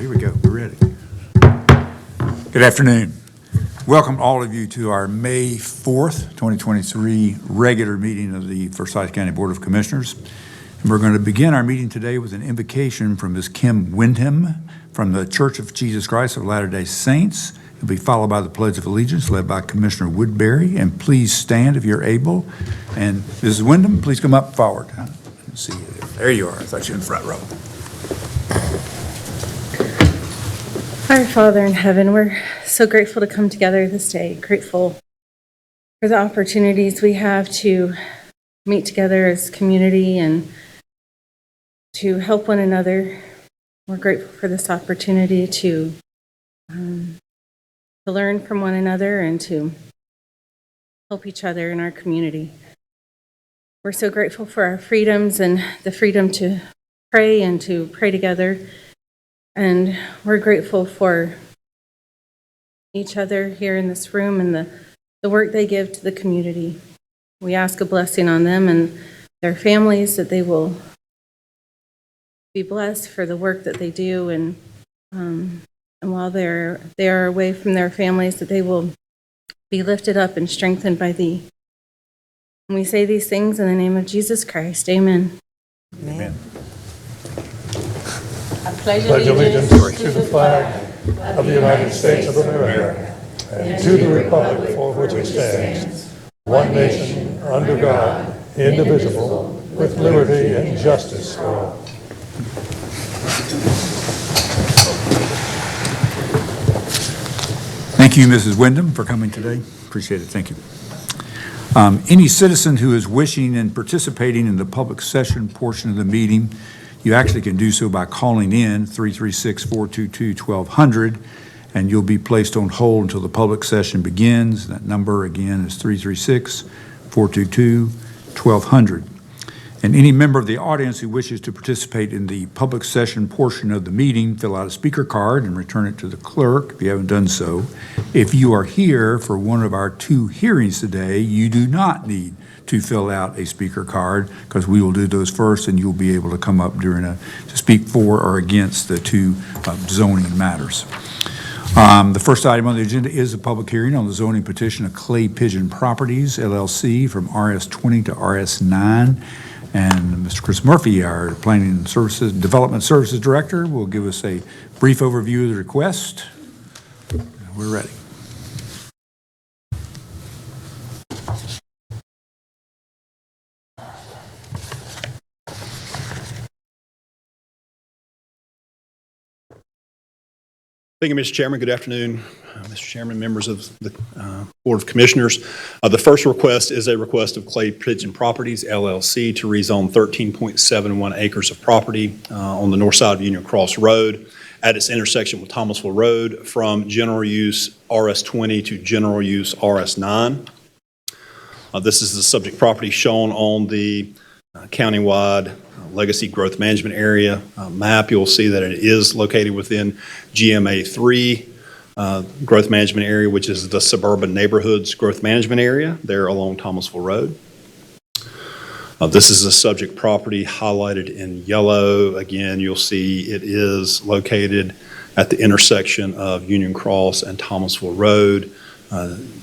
here we go. We're ready. Good afternoon. Welcome all of you to our May 4th, 2023 regular meeting of the Forsyth County Board of Commissioners. And we're going to begin our meeting today with an invocation from Ms. Kim Windham from the Church of Jesus Christ of Latter-day Saints. It'll be followed by the Pledge of Allegiance led by Commissioner Woodbury. And please stand if you're able. And Mrs. Windham, please come up forward. Let's see you there. There you are. I thought you were in the front row. Our Father in heaven, we're so grateful to come together this day, grateful for the opportunities we have to meet together as community and to help one another. We're grateful for this opportunity to learn from one another and to help each other in our community. We're so grateful for our freedoms and the freedom to pray and to pray together. And we're grateful for each other here in this room and the work they give to the community. We ask a blessing on them and their families, that they will be blessed for the work that they do, and while they are away from their families, that they will be lifted up and strengthened by Thee. And we say these things in the name of Jesus Christ. Amen. Amen. I pledge allegiance to the flag of the United States of America and to the republic for which it stands, one nation, under God, indivisible, with liberty and justice for all. Thank you, Mrs. Windham, for coming today. Appreciate it. Thank you. Any citizen who is wishing and participating in the public session portion of the meeting, you actually can do so by calling in 336-422-1200, and you'll be placed on hold until the public session begins. That number again is 336-422-1200. And any member of the audience who wishes to participate in the public session portion of the meeting, fill out a speaker card and return it to the clerk if you haven't done so. If you are here for one of our two hearings today, you do not need to fill out a speaker card, because we will do those first, and you'll be able to come up to speak for or against the two zoning matters. The first item on the agenda is a public hearing on the zoning petition of Clay Pigeon Properties, LLC, from RS20 to RS9. And Mr. Chris Murphy, our Planning Services, Development Services Director, will give us a brief overview of the request. We're ready. Thank you, Mr. Chairman. Good afternoon, Mr. Chairman, members of the Board of Commissioners. The first request is a request of Clay Pigeon Properties, LLC, to rezone 13.71 acres of property on the north side of Union Cross Road at its intersection with Thomasville Road from general use RS20 to general use RS9. This is the subject property shown on the countywide Legacy Growth Management Area map. You'll see that it is located within GMA 3 Growth Management Area, which is the Suburban Neighborhoods Growth Management Area there along Thomasville Road. This is the subject property highlighted in yellow. Again, you'll see it is located at the intersection of Union Cross and Thomasville Road,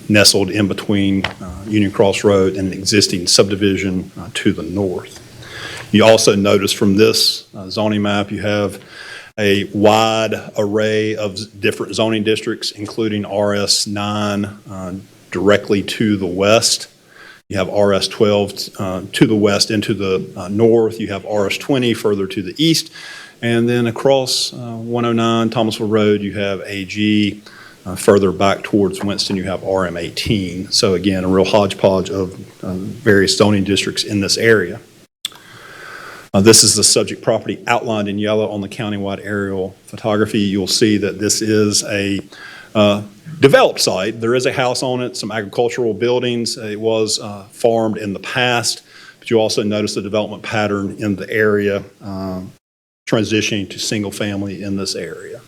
nestled in between Union Cross Road and an existing subdivision to the north. You also notice from this zoning map, you have a wide array of different zoning districts, including RS9 directly to the west. You have RS12 to the west and to the north. You have RS20 further to the east. And then across 109 Thomasville Road, you have AG. Further back towards Winston, you have RM18. So again, a real hodgepodge of various zoning districts in this area. This is the subject property outlined in yellow on the countywide aerial photography. You'll see that this is a developed site. There is a house on it, some agricultural buildings. It was farmed in the past, but you also notice the development pattern in the area, transitioning to single family in this area.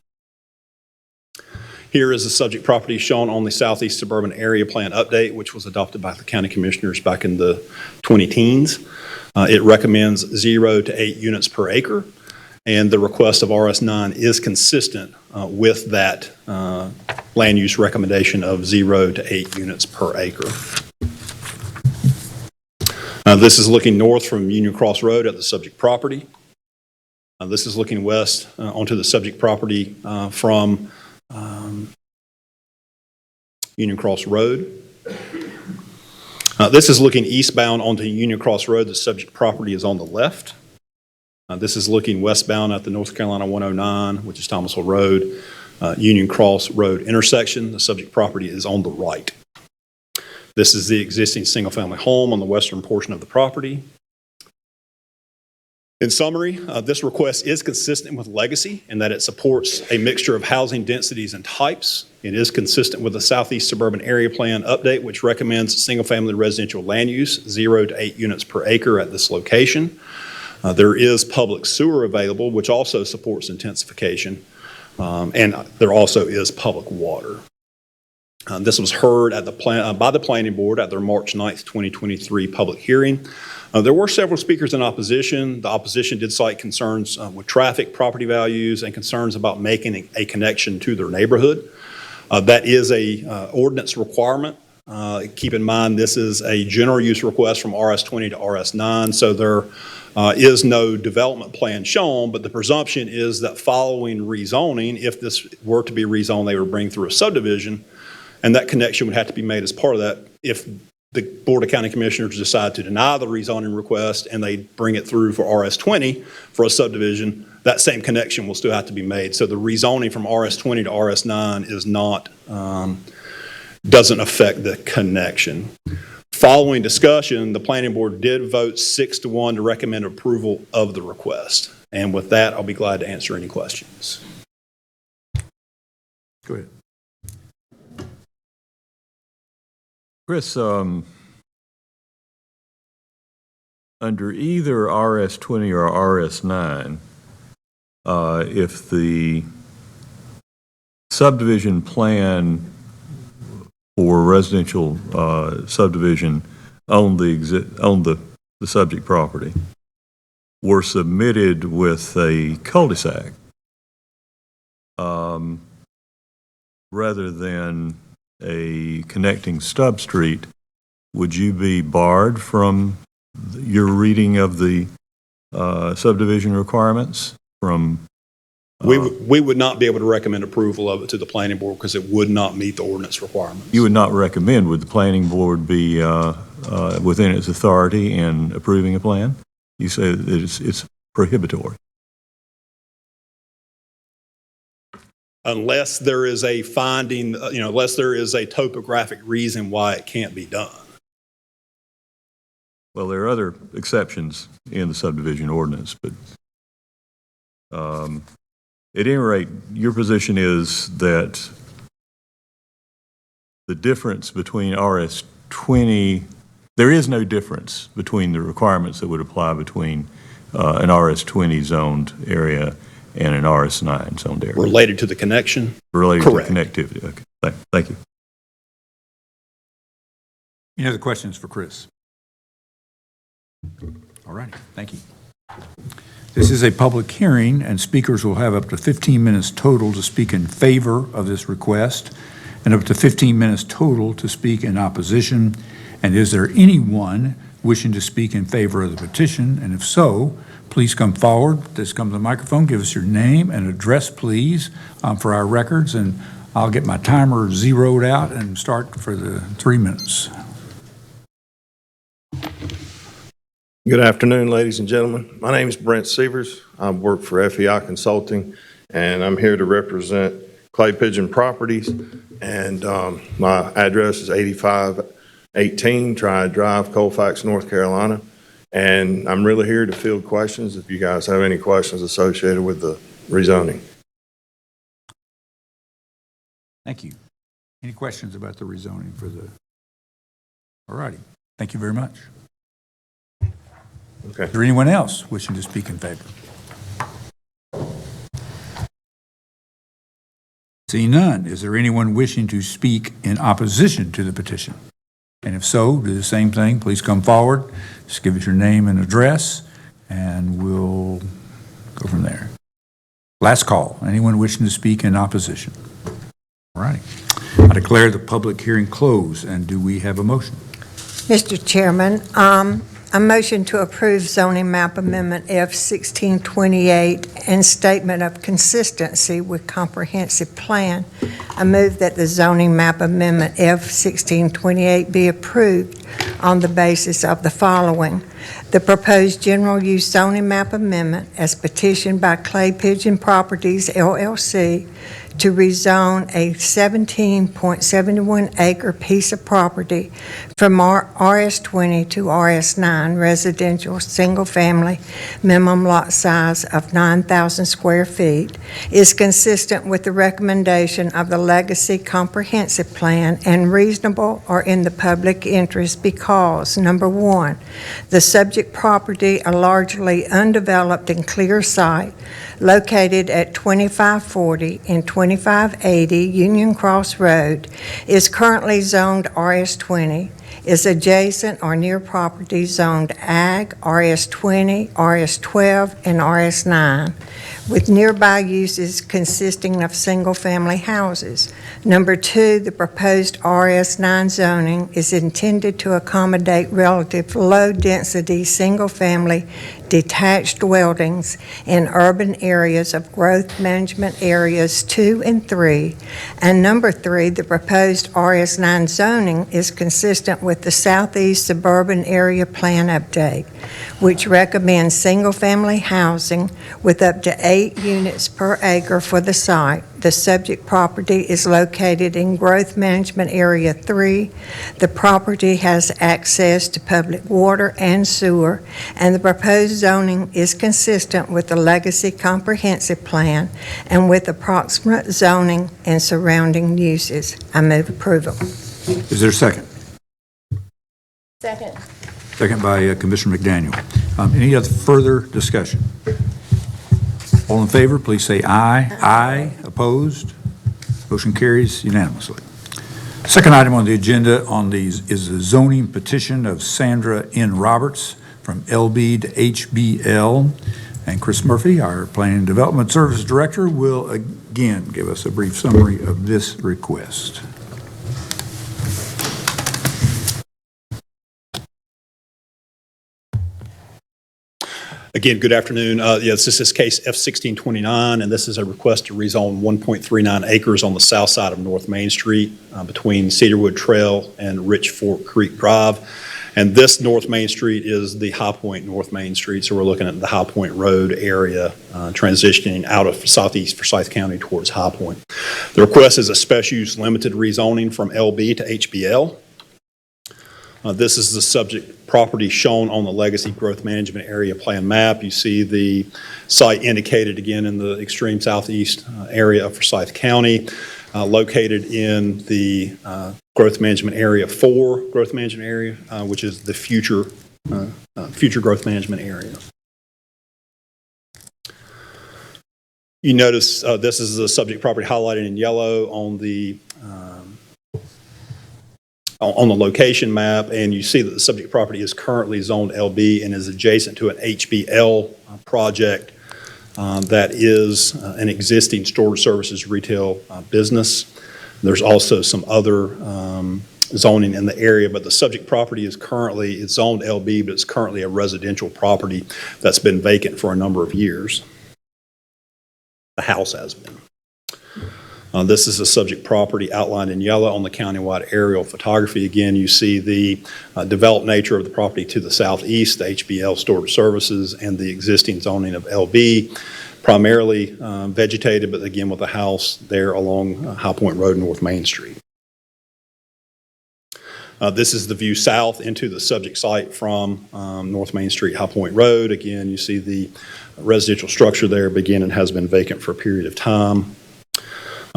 Here is the subject property shown on the Southeast Suburban Area Plan Update, which was adopted by the County Commissioners back in the 2010s. It recommends 0 to 8 units per acre. and the request of RS9 is consistent with that land use recommendation of 0 to 8 units per acre. This is looking north from Union Cross Road at the subject property. This is looking west onto the subject property from Union Cross Road. This is looking eastbound onto Union Cross Road. The subject property is on the left. This is looking westbound at the North Carolina 109, which is Thomasville Road, Union Cross Road intersection. The subject property is on the right. This is the existing single-family home on the western portion of the property. In summary, this request is consistent with Legacy in that it supports a mixture of housing densities and types. It is consistent with the Southeast Suburban Area Plan update, which recommends single-family residential land use, 0 to 8 units per acre at this location. There is public sewer available, which also supports intensification, and there also is public water. This was heard at by the Planning Board at their March 9th, 2023 public hearing. There were several speakers in opposition. The opposition did cite concerns with traffic, property values, and concerns about making a connection to their neighborhood. That is a ordinance requirement. Keep in mind, this is a general use request from RS20 to RS9, so there is no development plan shown, but the presumption is that following rezoning, if this were to be rezoned, they would bring through a subdivision, and that connection would have to be made as part of that. If the Board of County Commissioners decide to deny the rezoning request and they bring it through for RS20 for a subdivision, that same connection will still have to be made. So the rezoning from RS20 to RS9 is not, doesn't affect the connection. Following discussion, the Planning Board did vote 6-1 to recommend approval of the request. And with that, I'll be glad to answer any questions. Go ahead. Chris, under either RS20 or RS9, if the subdivision plan for residential subdivision on the subject property were submitted with a cul-de-sac rather than a connecting stub street, would you be barred from your reading of the subdivision requirements from? We would not be able to recommend approval of it to the Planning Board because it would not meet the ordinance requirements. You would not recommend, would the Planning Board be within its authority in approving a plan? You say that it's prohibitory. Unless there is a finding, unless there is a topographic reason why it can't be done. Well, there are other exceptions in the subdivision ordinance, but at any rate, your position is that the difference between RS20, there is no difference between the requirements that would apply between an RS20 zoned area and an RS9 zoned area. Related to the connection? Related Correct. to connectivity. Okay. Thank you. Any other questions for Chris? All right, thank you. This is a public hearing, and speakers will have up to 15 minutes total to speak in favor of this request, and up to 15 minutes total to speak in opposition. And is there anyone wishing to speak in favor of the petition? And if so, please come forward. Just come to the microphone, give us your name and address, please, for our records, and I'll get my timer zeroed out and start for the 3 minutes. Good afternoon, ladies and gentlemen. My name is Brent Sievers. I work for FEI Consulting, and I'm here to represent Clay Pigeon Properties. And my address is 8518 Triad Drive, Colfax, North Carolina. And I'm really here to field questions if you guys have any questions associated with the rezoning. Thank you. Any questions about the rezoning for the? All righty. Thank you very much. Okay. Is there anyone else wishing to speak in favor? Seeing none, is there anyone wishing to speak in opposition to the petition? And if so, do the same thing. Please come forward. Just give us your name and address, and we'll go from there. Last call. Anyone wishing to speak in opposition? All righty. I declare the public hearing closed, and do we have a motion? Mr. Chairman, a motion to approve zoning map amendment F-1628 and statement of consistency with comprehensive plan. I move that the zoning map amendment F-1628 be approved on the basis of the following. The proposed general use zoning map amendment as petitioned by Clay Pigeon Properties, LLC, to rezone a 17.71 acre piece of property from RS20 to RS9 residential single-family minimum lot size of 9,000 square feet is consistent with the recommendation of the Legacy Comprehensive Plan and reasonable or in the public interest because, number one, the subject property, a largely undeveloped and clear site located at 2540 and 2580 Union Cross Road, is currently zoned RS20, is adjacent or near property zoned Ag, RS20, RS12, and RS9, with nearby uses consisting of single-family houses. Number two, the proposed RS9 zoning is intended to accommodate relative low-density, single-family detached dwellings in urban areas of growth management areas 2 and 3. And number three, the proposed RS9 zoning is consistent with the Southeast Suburban Area Plan Update, which recommends single-family housing with up to 8 units per acre for the site. The subject property is located in Growth Management Area 3. The property has access to public water and sewer, and the proposed zoning is consistent with the Legacy Comprehensive Plan and with approximate zoning and surrounding uses. I move approval. Is there a second? Second. Second by Commissioner McDaniel. Any other further discussion? All in favor, please say aye. Aye. Opposed? Motion carries unanimously. Second item on the agenda is the zoning petition of Sandra N. Roberts from LB to HBL. And Chris Murphy, our Planning and Development Services Director, will again give us a brief summary of this request. Again, good afternoon. Yes, this is case F-1629, and this is a request to rezone 1.39 acres on the south side of North Main Street between Cedarwood Trail and Rich Fork Creek Drive. And this North Main Street is the High Point North Main Street, so we're looking at the High Point Road area transitioning out of southeast Forsyth County towards High Point. The request is a special use limited rezoning from LB to HBL. This is the subject property shown on the Legacy Growth Management Area Plan map. You see the site indicated again in the extreme southeast area of Forsyth County, located in the Growth Management Area 4 Growth Management Area, which is the future growth management area. You notice this is the subject property highlighted in yellow on the location map, and you see that the subject property is currently zoned LB and is adjacent to an HBL project that is an existing storage services retail business. There's also some other zoning in the area, but the subject property is currently, it's zoned LB, but it's currently a residential property that's been vacant for a number of years. The house has been. This is a subject property outlined in yellow on the countywide aerial photography. Again, you see the developed nature of the property to the southeast, the HBL storage services, and the existing zoning of LB, primarily vegetated, but again with a house there along High Point Road, North Main Street. This is the view south into the subject site from North Main Street, High Point Road. Again, you see the residential structure there begin and has been vacant for a period of time.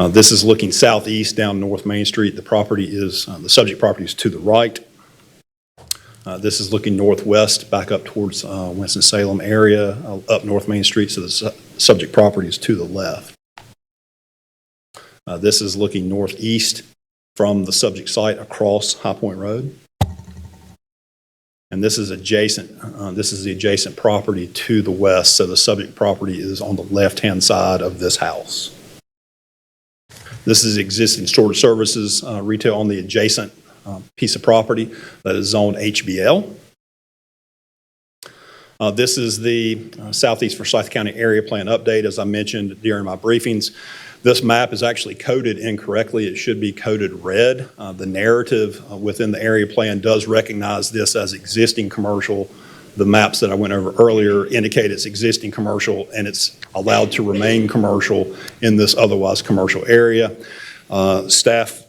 This is looking southeast down North Main Street. The property is, the subject property is to the right. This is looking northwest back up towards Winston-Salem area, up North Main Street, so the subject property is to the left. This is looking northeast from the subject site across High Point Road. And this is adjacent, this is the adjacent property to the west, so the subject property is on the left-hand side of this house. This is existing storage services retail on the adjacent piece of property that is zoned HBL. This is the Southeast Forsyth County Area Plan update. As I mentioned during my briefings, this map is actually coded incorrectly. It should be coded red. The narrative within the area plan does recognize this as existing commercial. The maps that I went over earlier indicate it's existing commercial and it's allowed to remain commercial in this otherwise commercial area. Staff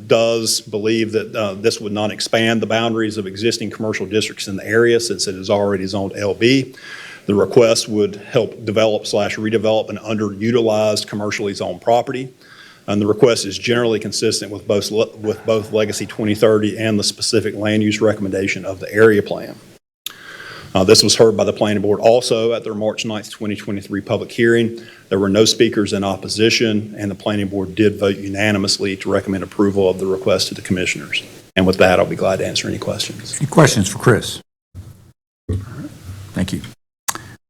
does believe that this would not expand the boundaries of existing commercial districts in the area since it is already zoned LB. The request would help develop/redevelop an underutilized commercially zoned property. And the request is generally consistent with both Legacy 2030 and the specific land use recommendation of the area plan. This was heard by the Planning Board also at their March 9th, 2023 public hearing. There were no speakers in opposition, and the Planning Board did vote unanimously to recommend approval of the request to the Commissioners. And with that, I'll be glad to answer any questions. Any questions for Chris? Thank you.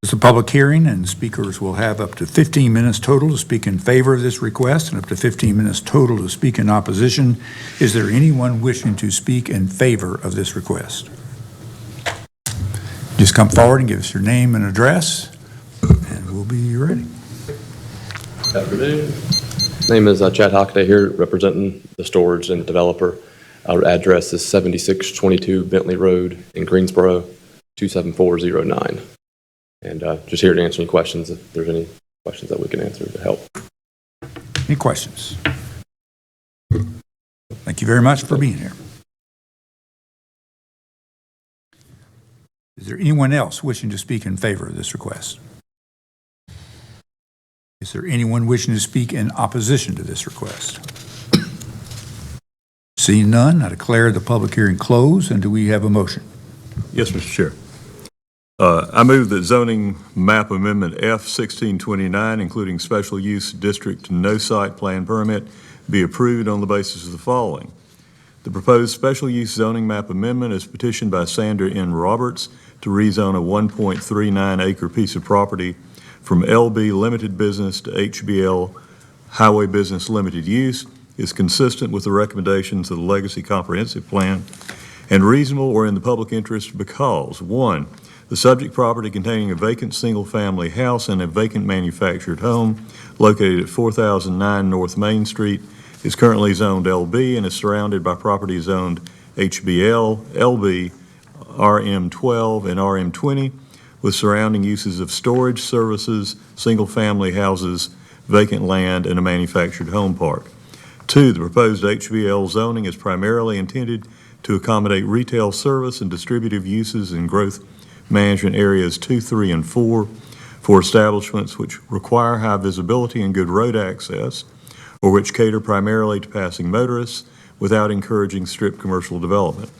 This is a public hearing, and speakers will have up to 15 minutes total to speak in favor of this request and up to 15 minutes total to speak in opposition. Is there anyone wishing to speak in favor of this request? Just come forward and give us your name and address, and we'll be ready. Good afternoon. Name is Chad Hockaday here, representing the storage and the developer. Our address is 7622 Bentley Road in Greensboro, 27409. And just here to answer any questions, if there's any questions that we can answer to help. Any questions? Thank you very much for being here. Is there anyone else wishing to speak in favor of this request? Is there anyone wishing to speak in opposition to this request? Seeing none, I declare the public hearing closed, and do we have a motion? Yes, Mr. Chair. I move that zoning map amendment F-1629, including special use district no site plan permit, be approved on the basis of the following. The proposed special use zoning map amendment is petitioned by Sandra N. Roberts to rezone a 1.39 acre piece of property from LB Limited Business to HBL Highway Business Limited Use, is consistent with the recommendations of the Legacy Comprehensive Plan and reasonable or in the public interest because, 1, the subject property containing a vacant single-family house and a vacant manufactured home located at 4009 North Main Street is currently zoned LB and is surrounded by property zoned HBL, LB, RM12, and RM20 with surrounding uses of storage services, single-family houses, vacant land, and a manufactured home park. 2, the proposed HBL zoning is primarily intended to accommodate retail service and distributive uses in growth management areas 2, 3, and 4 for establishments which require high visibility and good road access, or which cater primarily to passing motorists without encouraging strip commercial development.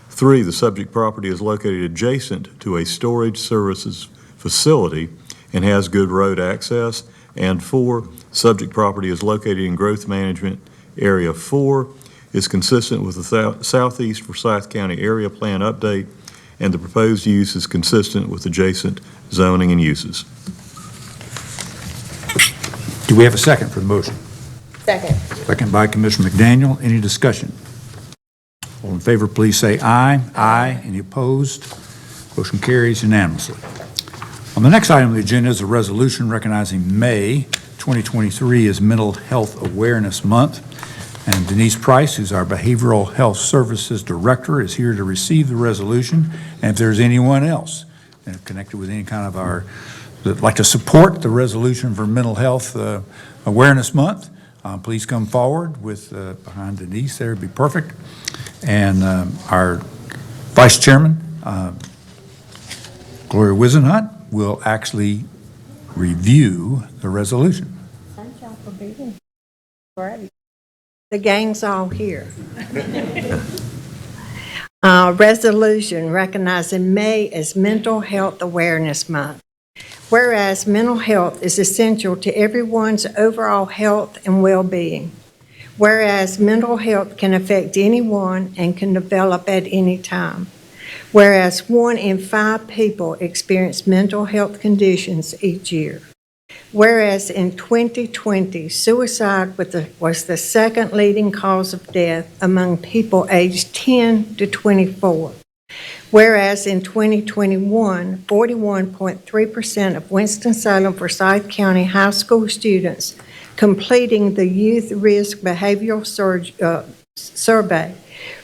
3, the subject property is located adjacent to a storage services facility and has good road access. And 4, subject property is located in growth management area 4, is consistent with the Southeast Forsyth County Area Plan update, and the proposed use is consistent with adjacent zoning and uses. Do we have a second for the motion? Second. Second by Commissioner McDaniel. Any discussion? All in favor, please say aye. Aye. Any opposed? Motion carries unanimously. On the next item on the agenda is a resolution recognizing May 2023 as Mental Health Awareness Month. And Denise Price, who's our Behavioral Health Services Director, is here to receive the resolution. And if there's anyone else connected with any kind of that would like to support the resolution for Mental Health Awareness Month, please come forward with behind Denise there, would be perfect. And our Vice Chairman, Gloria Wisenhunt, will actually review the resolution. Thank y'all for being here. Great. The gang's all here. Resolution recognizing May as Mental Health Awareness Month. Whereas mental health is essential to everyone's overall health and well-being. Whereas mental health can affect anyone and can develop at any time. Whereas 1 in 5 people experience mental health conditions each year. Whereas in 2020, suicide was the second leading cause of death among people aged 10 to 24. Whereas in 2021, 41.3% of Winston-Salem Forsyth County high school students completing the Youth Risk Behavioral Survey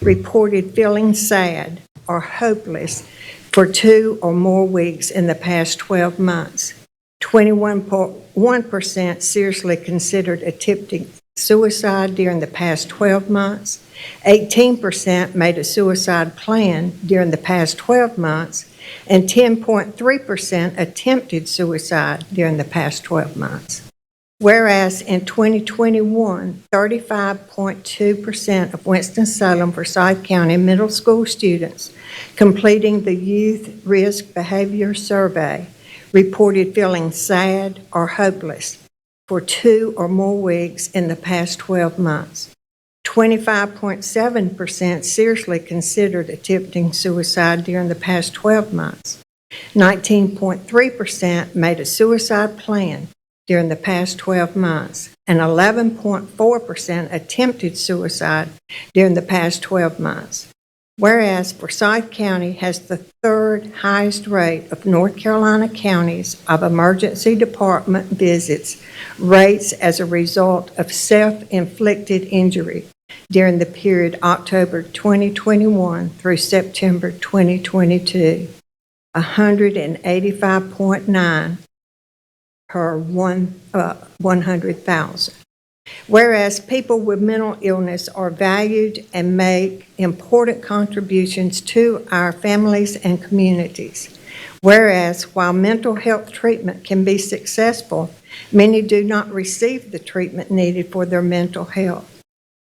reported feeling sad or hopeless for 2 or more weeks in the past 12 months. 21.1% seriously considered attempting suicide during the past 12 months. 18% made a suicide plan during the past 12 months, and 10.3% attempted suicide during the past 12 months. Whereas in 2021, 35.2% of Winston-Salem Forsyth County middle school students completing the Youth Risk Behavior Survey reported feeling sad or hopeless for 2 or more weeks in the past 12 months. 25.7% seriously considered attempting suicide during the past 12 months. 19.3% made a suicide plan during the past 12 months, and 11.4% attempted suicide during the past 12 months. Whereas Forsyth County has the 3rd highest rate of North Carolina counties of emergency department visits rates as a result of self-inflicted injury during the period October 2021 through September 2022, 185.9 per 100,000. Whereas people with mental illness are valued and make important contributions to our families and communities. Whereas while mental health treatment can be successful, many do not receive the treatment needed for their mental health.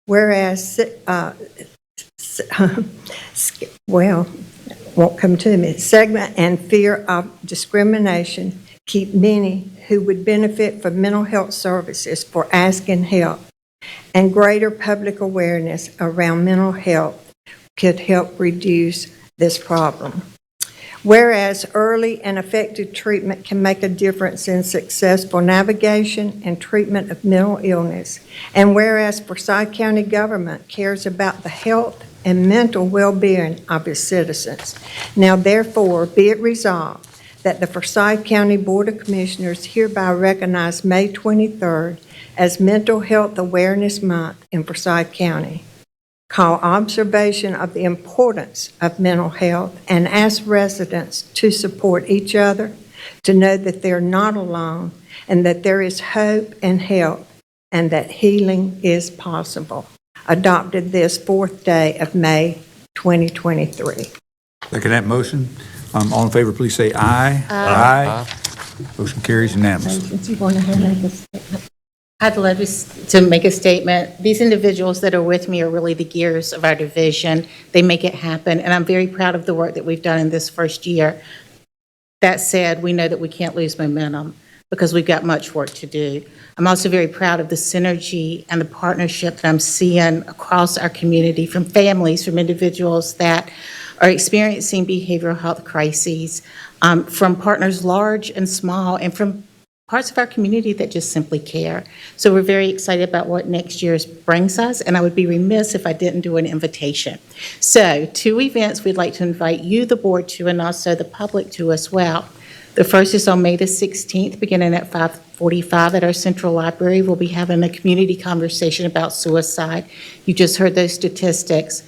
Whereas, won't come to me, stigma and fear of discrimination keep many who would benefit from mental health services for asking help, and greater public awareness around mental health could help reduce this problem. Whereas early and effective treatment can make a difference in successful navigation and treatment of mental illness, and whereas Forsyth County government cares about the health and mental well-being of its citizens. Now therefore, be it resolved that the Forsyth County Board of Commissioners hereby recognize May 23rd as Mental Health Awareness Month in Forsyth County. Call observation of the importance of mental health and ask residents to support each other, to know that they're not alone, and that there is hope and help, and that healing is possible. Adopted this 4th day of May 2023. Second that motion. All in favor, please say aye. Aye. Motion carries unanimously. I'd love to make a statement. These individuals that are with me are really the gears of our division. They make it happen, and I'm very proud of the work that we've done in this first year. That said, we know that we can't lose momentum because we've got much work to do. I'm also very proud of the synergy and the partnership that I'm seeing across our community from families, from individuals that are experiencing behavioral health crises, from partners large and small, and from parts of our community that just simply care. So we're very excited about what next year brings us, and I would be remiss if I didn't do an invitation. So 2 events we'd like to invite you, the board, to, and also the public to as well. The first is on May the 16th, beginning at 5:45 at our Central Library. We'll be having a community conversation about suicide. You just heard those statistics.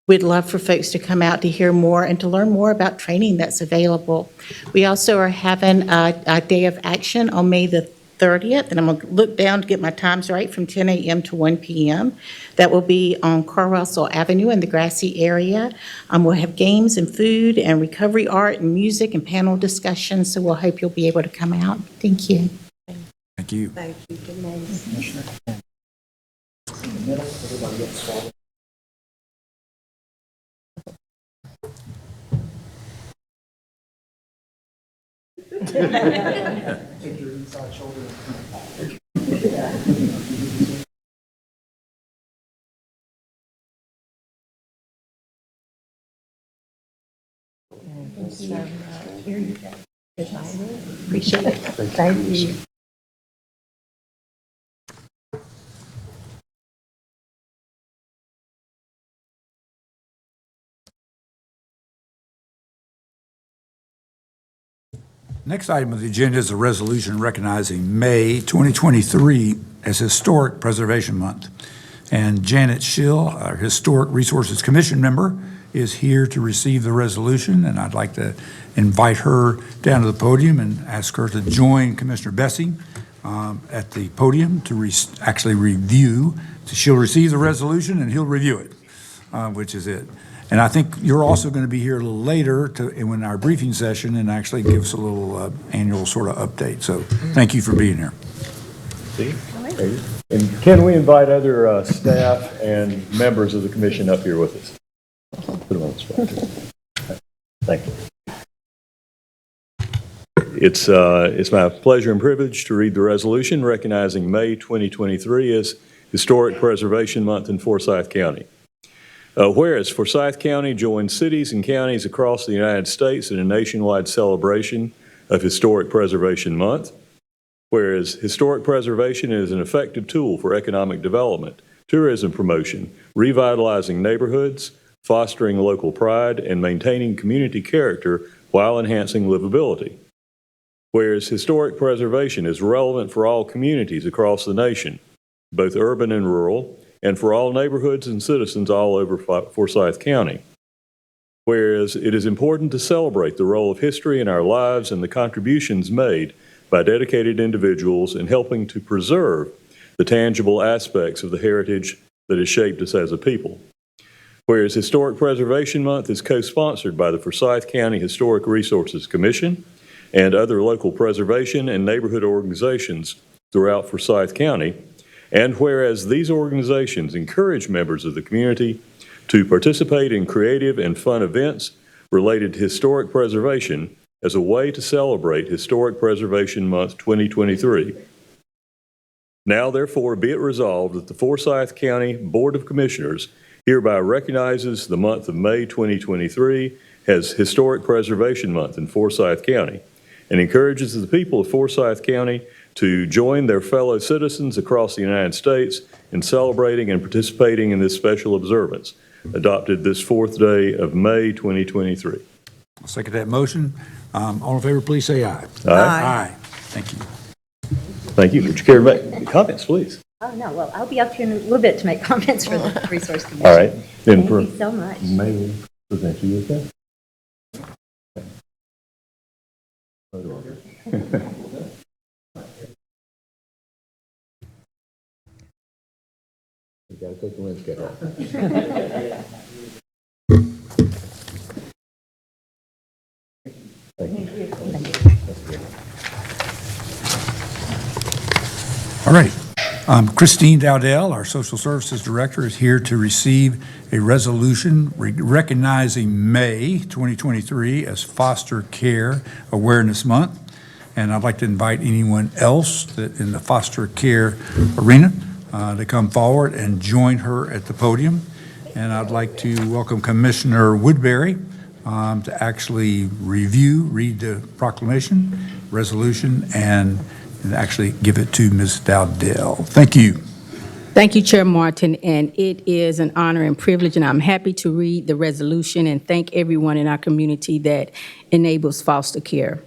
We'd love for folks to come out to hear more and to learn more about training that's available. We also are having a day of action on May the 30th, and I'm going to look down to get my times right, from 10 a.m. to 1 p.m. That will be on Carl Russell Avenue in the Grassy area. We'll have games and food and recovery art and music and panel discussions, so we'll hope you'll be able to come out. Thank you. Thank you. Thank you, Denise. Here you go. Appreciate it. Thank you. Next item of the agenda is a resolution recognizing May 2023 as Historic Preservation Month. And Janet Schill, our Historic Resources Commission member, is here to receive the resolution, and I'd like to invite her down to the podium and ask her to join Commissioner Bessie at the podium to actually review. She'll receive the resolution and he'll review it, which is it. And I think you're also going to be here a little later in our briefing session and actually give us a little annual sort of update. So thank you for being here. And can we invite other staff and members of the commission up here with us? Put them on the spot. Thank you. It's my pleasure and privilege to read the resolution recognizing May 2023 as Historic Preservation Month in Forsyth County. Whereas Forsyth County joins cities and counties across the United States in a nationwide celebration of Historic Preservation Month. Whereas historic preservation is an effective tool for economic development, tourism promotion, revitalizing neighborhoods, fostering local pride, and maintaining community character while enhancing livability. Whereas historic preservation is relevant for all communities across the nation, both urban and rural, and for all neighborhoods and citizens all over Forsyth County. Whereas it is important to celebrate the role of history in our lives and the contributions made by dedicated individuals in helping to preserve the tangible aspects of the heritage that has shaped us as a people. Whereas Historic Preservation Month is co-sponsored by the Forsyth County Historic Resources Commission and other local preservation and neighborhood organizations throughout Forsyth County, and whereas these organizations encourage members of the community to participate in creative and fun events related to historic preservation as a way to celebrate Historic Preservation Month 2023. Now, therefore, be it resolved that the Forsyth County Board of Commissioners hereby recognizes the month of May 2023 as Historic Preservation Month in Forsyth County and encourages the people of Forsyth County to join their fellow citizens across the United States in celebrating and participating in this special observance, adopted this 4th day of May 2023. I'll second that motion. All in favor, please say aye. Aye. Aye. Thank you. Thank you. Would you care to make comments, please? Oh, no, well, I'll be up here in a little bit to make comments for the Resource Commission. All right. Then Thank you so much. May we present you with that? You got to take the landscape off. Thank you. All right. Christine Dowdell, our Social Services Director, is here to receive a resolution recognizing May 2023 as Foster Care Awareness Month. And I'd like to invite anyone else that in the foster care arena to come forward and join her at the podium. And I'd like to welcome Commissioner Woodbury to actually read the proclamation, resolution, and actually give it to Ms. Dowdell. Thank you. Thank you, Chair Martin, and it is an honor and privilege, and I'm happy to read the resolution and thank everyone in our community that enables foster care.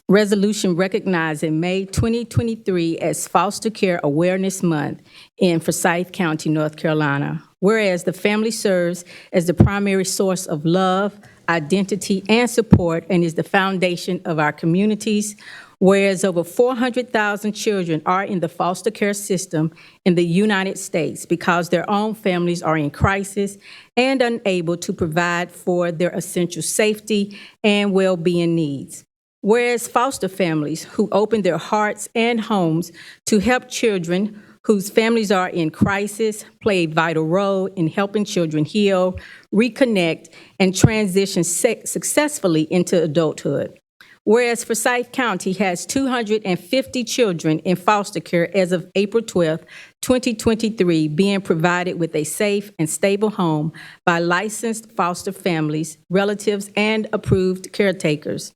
Resolution recognizing May 2023 as Foster Care Awareness Month in Forsyth County, North Carolina. Whereas the family serves as the primary source of love, identity, and support, and is the foundation of our communities. Whereas over 400,000 children are in the foster care system in the United States because their own families are in crisis and unable to provide for their essential safety and well-being needs. Whereas foster families who open their hearts and homes to help children whose families are in crisis play a vital role in helping children heal, reconnect, and transition successfully into adulthood. Whereas Forsyth County has 250 children in foster care as of April 12, 2023, being provided with a safe and stable home by licensed foster families, relatives, and approved caretakers.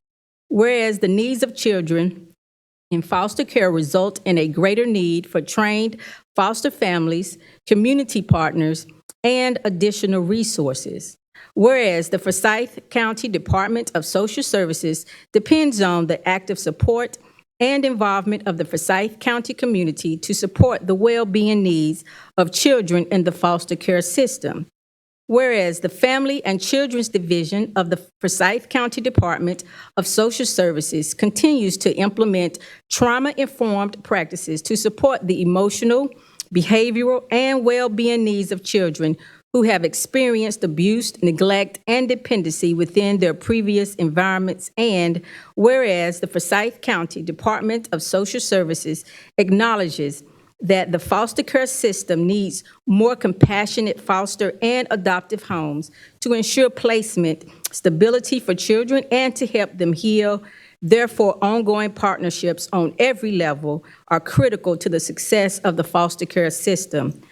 Whereas the needs of children in foster care result in a greater need for trained foster families, community partners, and additional resources. Whereas the Forsyth County Department of Social Services depends on the active support and involvement of the Forsyth County community to support the well-being needs of children in the foster care system. Whereas the Family and Children's Division of the Forsyth County Department of Social Services continues to implement trauma-informed practices to support the emotional, behavioral, and well-being needs of children who have experienced abuse, neglect, and dependency within their previous environments. And whereas the Forsyth County Department of Social Services acknowledges that the foster care system needs more compassionate foster and adoptive homes to ensure placement, stability for children, and to help them heal. Therefore, ongoing partnerships on every level are critical to the success of the foster care system.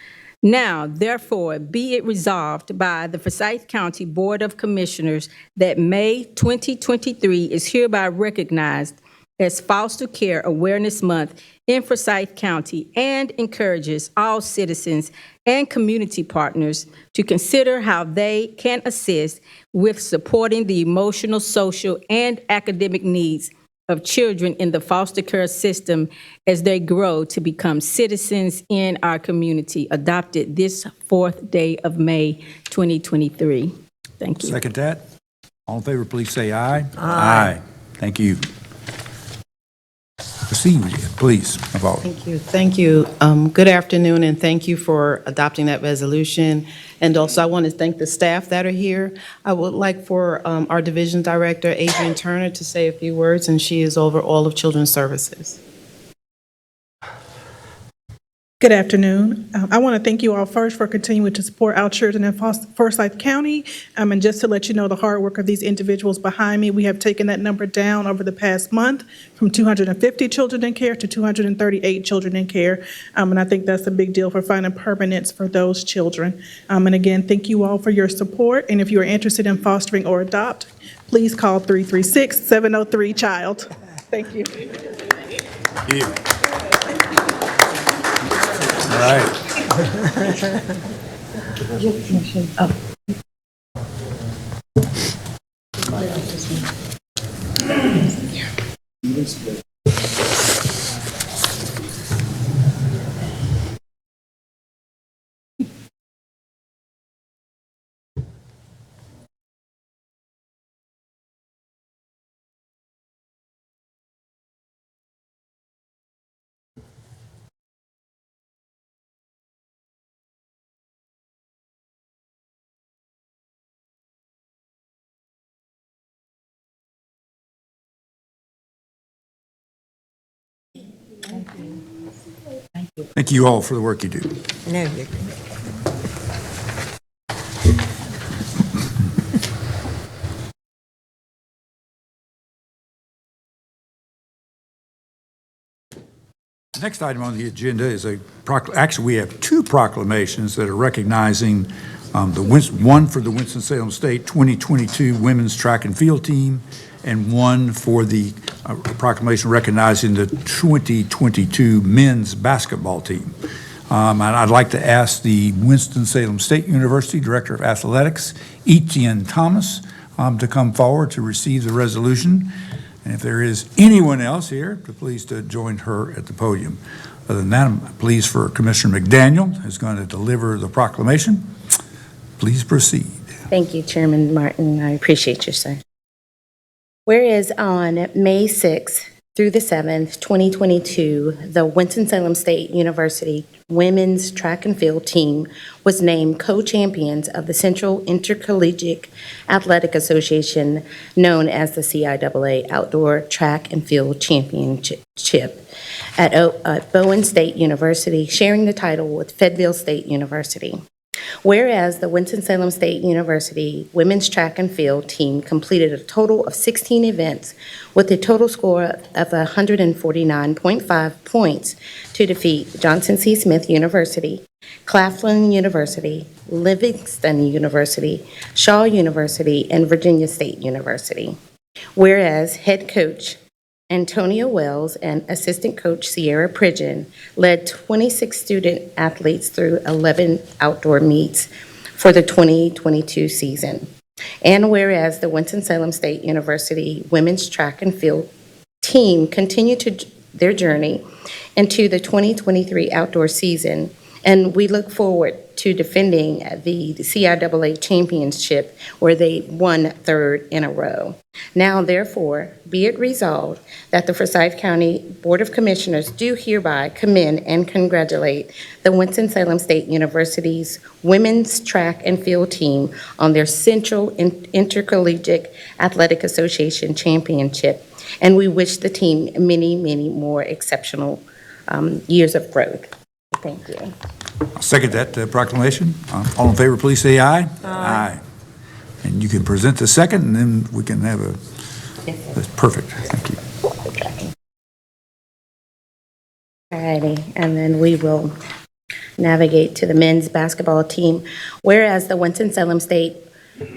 Now, therefore, be it resolved by the Forsyth County Board of Commissioners that May 2023 is hereby recognized as Foster Care Awareness Month in Forsyth County and encourages all citizens and community partners to consider how they can assist with supporting the emotional, social, and academic needs of children in the foster care system as they grow to become citizens in our community, adopted this 4th day of May 2023. Thank you. Second that. All in favor, please say aye. Aye. Thank you. Proceed, please, Navali. Thank you. Thank you. Good afternoon, and thank you for adopting that resolution. And also, I want to thank the staff that are here. I would like for our Division Director, Adrienne Turner, to say a few words, and she is over all of Children's Services. Good afternoon. I want to thank you all first for continuing to support our children in Forsyth County. And just to let you know the hard work of these individuals behind me, we have taken that number down over the past month from 250 children in care to 238 children in care. And I think that's a big deal for finding permanence for those children. And again, thank you all for your support. And if you are interested in fostering or adopt, please call 336-703-CHILD. Thank you. All right. Thank you all for the work you do. No, you're The next item on the agenda is actually, we have two proclamations that are recognizing one for the Winston-Salem State 2022 Women's Track and Field Team, and one for the proclamation recognizing the 2022 Men's Basketball Team. And I'd like to ask the Winston-Salem State University Director of Athletics, Etienne Thomas, to come forward to receive the resolution. And if there is anyone else here, please to join her at the podium. Other than that, I'm pleased for Commissioner McDaniel, who's going to deliver the proclamation. Please proceed. Thank you, Chairman Martin. I appreciate you, sir. Whereas on May 6th through the 7th, 2022, the Winston-Salem State University Women's Track and Field Team was named co-champions of the Central Intercollegiate Athletic Association, known as the CIAA Outdoor Track and Field Championship at Bowen State University, sharing the title with Fayetteville State University. Whereas the Winston-Salem State University women's track and field team completed a total of 16 events with a total score of 149.5 points to defeat Johnson C. Smith University, Claflin University, Livingston University, Shaw University, and Virginia State University. Whereas head coach Antonio Wells and assistant coach Sierra Pridgeon led 26 student athletes through 11 outdoor meets for the 2022 season. And whereas the Winston-Salem State University women's track and field team continued their journey into the 2023 outdoor season, and we look forward to defending the CIAA championship where they won third in a row. Now, therefore, be it resolved that the Forsyth County Board of Commissioners do hereby commend and congratulate the Winston-Salem State University's women's track and field team on their Central Intercollegiate Athletic Association championship, and we wish the team many, many more exceptional years of growth. Thank you. I'll second that proclamation. All in favor, please say aye. Aye. And you can present the second, and then we can have that's perfect. Thank you. All righty, and then we will navigate to the men's basketball team. Whereas the Winston-Salem State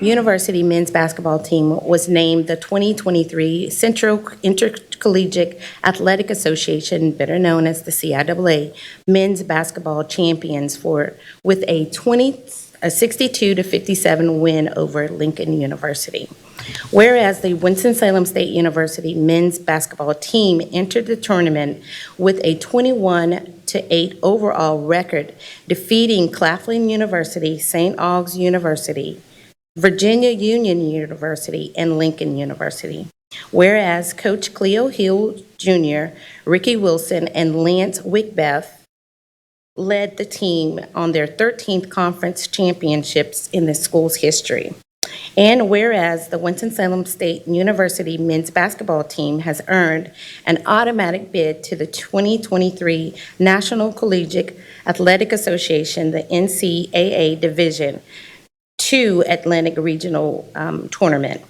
University men's basketball team was named the 2023 Central Intercollegiate Athletic Association, better known as the CIAA, men's basketball champions with a 62-57 win over Lincoln University. Whereas the Winston-Salem State University men's basketball team entered the tournament with a 21-8 overall record, defeating Claflin University, St. Aug's University, Virginia Union University, and Lincoln University. Whereas Coach Cleo Hill Jr., Ricky Wilson, and Lance Wickbeth led the team on their 13th conference championships in the school's history. And whereas the Winston-Salem State University men's basketball team has earned an automatic bid to the 2023 National Collegiate Athletic Association, the NCAA Division II Atlantic Regional Tournament.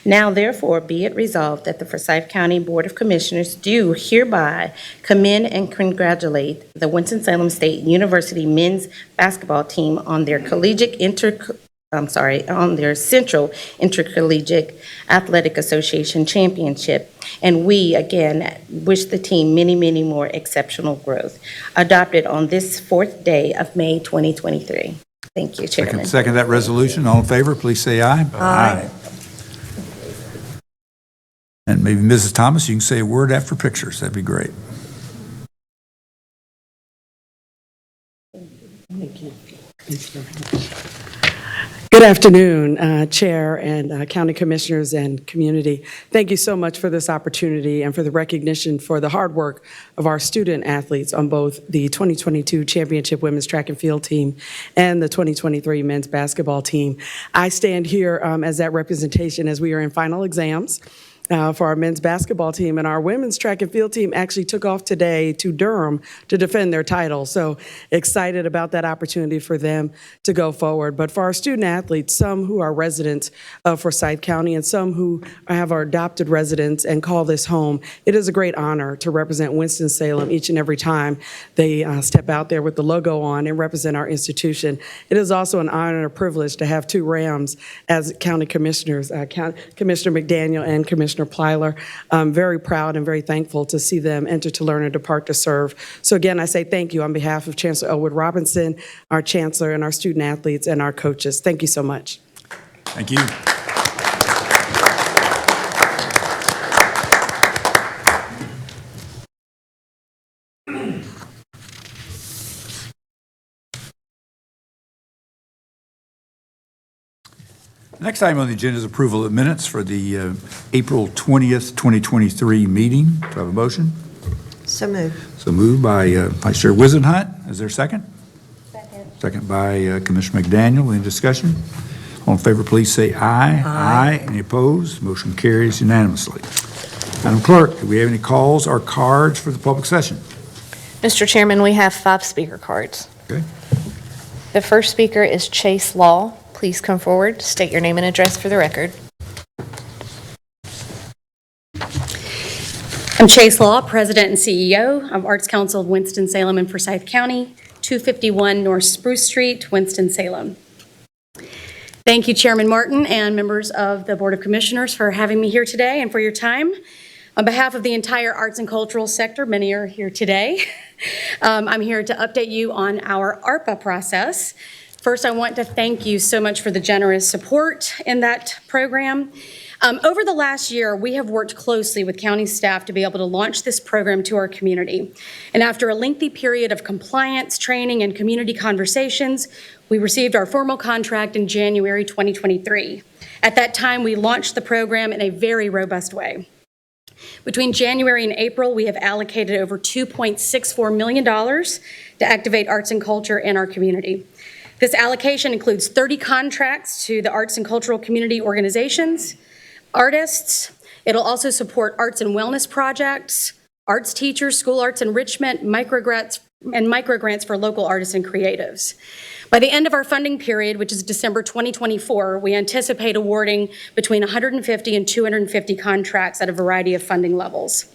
Now, therefore, be it resolved that the Forsyth County Board of Commissioners do hereby commend and congratulate the Winston-Salem State University men's basketball team on their on their Central Intercollegiate Athletic Association championship. And we, again, wish the team many, many more exceptional growth. Adopted on this 4th day of May 2023. Thank you, Chairman. Second that resolution. All in favor, please say aye. Aye. And maybe Mrs. Thomas, you can say a word after pictures. That'd be great. Thank you. Good afternoon, Chair and County Commissioners and community. Thank you so much for this opportunity and for the recognition for the hard work of our student athletes on both the 2022 Championship Women's Track and Field team and the 2023 Men's Basketball team. I stand here as that representation as we are in final exams for our men's basketball team, and our women's track and field team actually took off today to Durham to defend their title. So excited about that opportunity for them to go forward. But for our student athletes, some who are residents of Forsyth County and some who have our adopted residents and call this home, it is a great honor to represent Winston-Salem each and every time they step out there with the logo on and represent our institution. It is also an honor and a privilege to have two Rams as county commissioners, Commissioner McDaniel and Commissioner Plyler. I'm very proud and very thankful to see them enter to learn and depart to serve. So again, I say thank you on behalf of Chancellor Elwood Robinson, our chancellor, and our student athletes and our coaches. Thank you so much. Thank you. Next item on the agenda is approval of minutes for the April 20th, 2023 meeting. Do I have a motion? So moved. So moved by Vice Chair Wizenhut. Is there a second? Second. Second by Commissioner McDaniel. Any discussion? All in favor, please say aye. Aye. Any opposed? Motion carries unanimously. Madam Clerk, do we have any calls or cards for the public session? Mr. Chairman, we have 5 speaker cards. Okay. The first speaker is Chase Law. Please come forward, state your name and address for the record. I'm Chase Law, President and CEO of Arts Council of Winston-Salem and Forsyth County, 251 North Spruce Street, Winston-Salem. Thank you, Chairman Martin and members of the Board of Commissioners for having me here today and for your time. On behalf of the entire arts and cultural sector, many are here today, I'm here to update you on our ARPA process. First, I want to thank you so much for the generous support in that program. Over the last year, we have worked closely with county staff to be able to launch this program to our community. And after a lengthy period of compliance, training, and community conversations, we received our formal contract in January 2023. At that time, we launched the program in a very robust way. Between January and April, we have allocated over $2.64 million to activate arts and culture in our community. This allocation includes 30 contracts to the arts and cultural community organizations, artists. It'll also support arts and wellness projects, arts teachers, school arts enrichment, microgrants for local artists and creatives. By the end of our funding period, which is December 2024, we anticipate awarding between 150 and 250 contracts at a variety of funding levels.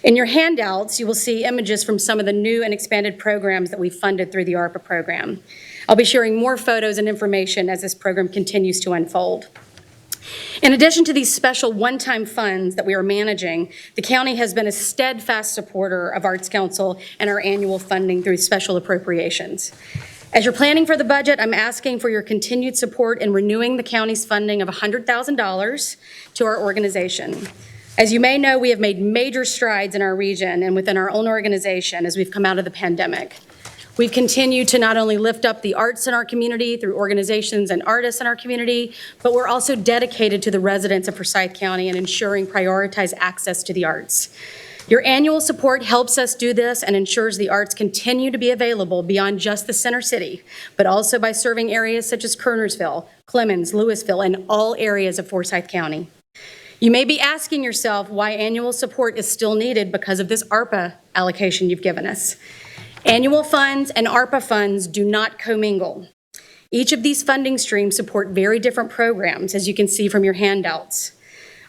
In your handouts, you will see images from some of the new and expanded programs that we've funded through the ARPA program. I'll be sharing more photos and information as this program continues to unfold. In addition to these special one-time funds that we are managing, the county has been a steadfast supporter of Arts Council and our annual funding through special appropriations. As you're planning for the budget, I'm asking for your continued support in renewing the county's funding of $100,000 to our organization. As you may know, we have made major strides in our region and within our own organization as we've come out of the pandemic. We've continued to not only lift up the arts in our community through organizations and artists in our community, but we're also dedicated to the residents of Forsyth County and ensuring prioritized access to the arts. Your annual support helps us do this and ensures the arts continue to be available beyond just the center city, but also by serving areas such as Kernersville, Clemens, Louisville, and all areas of Forsyth County. You may be asking yourself why annual support is still needed because of this ARPA allocation you've given us. Annual funds and ARPA funds do not commingle. Each of these funding streams support very different programs, as you can see from your handouts.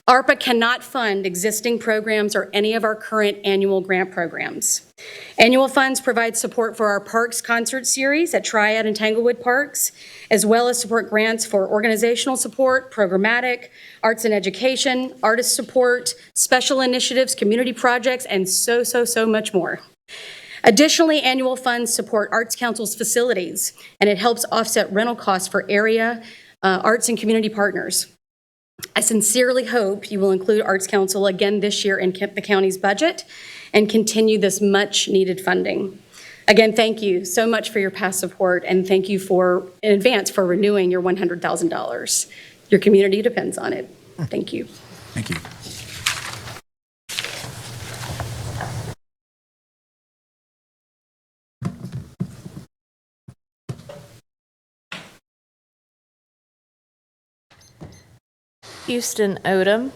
ARPA cannot fund existing programs or any of our current annual grant programs. Annual funds provide support for our Parks concert series at Triad and Tanglewood Parks, as well as support grants for organizational support, programmatic, arts and education, artist support, special initiatives, community projects, and so much more. Additionally, annual funds support Arts Council's facilities, and it helps offset rental costs for area arts and community partners. I sincerely hope you will include Arts Council again this year in the county's budget and continue this much-needed funding. Again, thank you so much for your past support, and thank you in advance for renewing your $100,000. Your community depends on it. Thank you. Thank you. Houston Odom,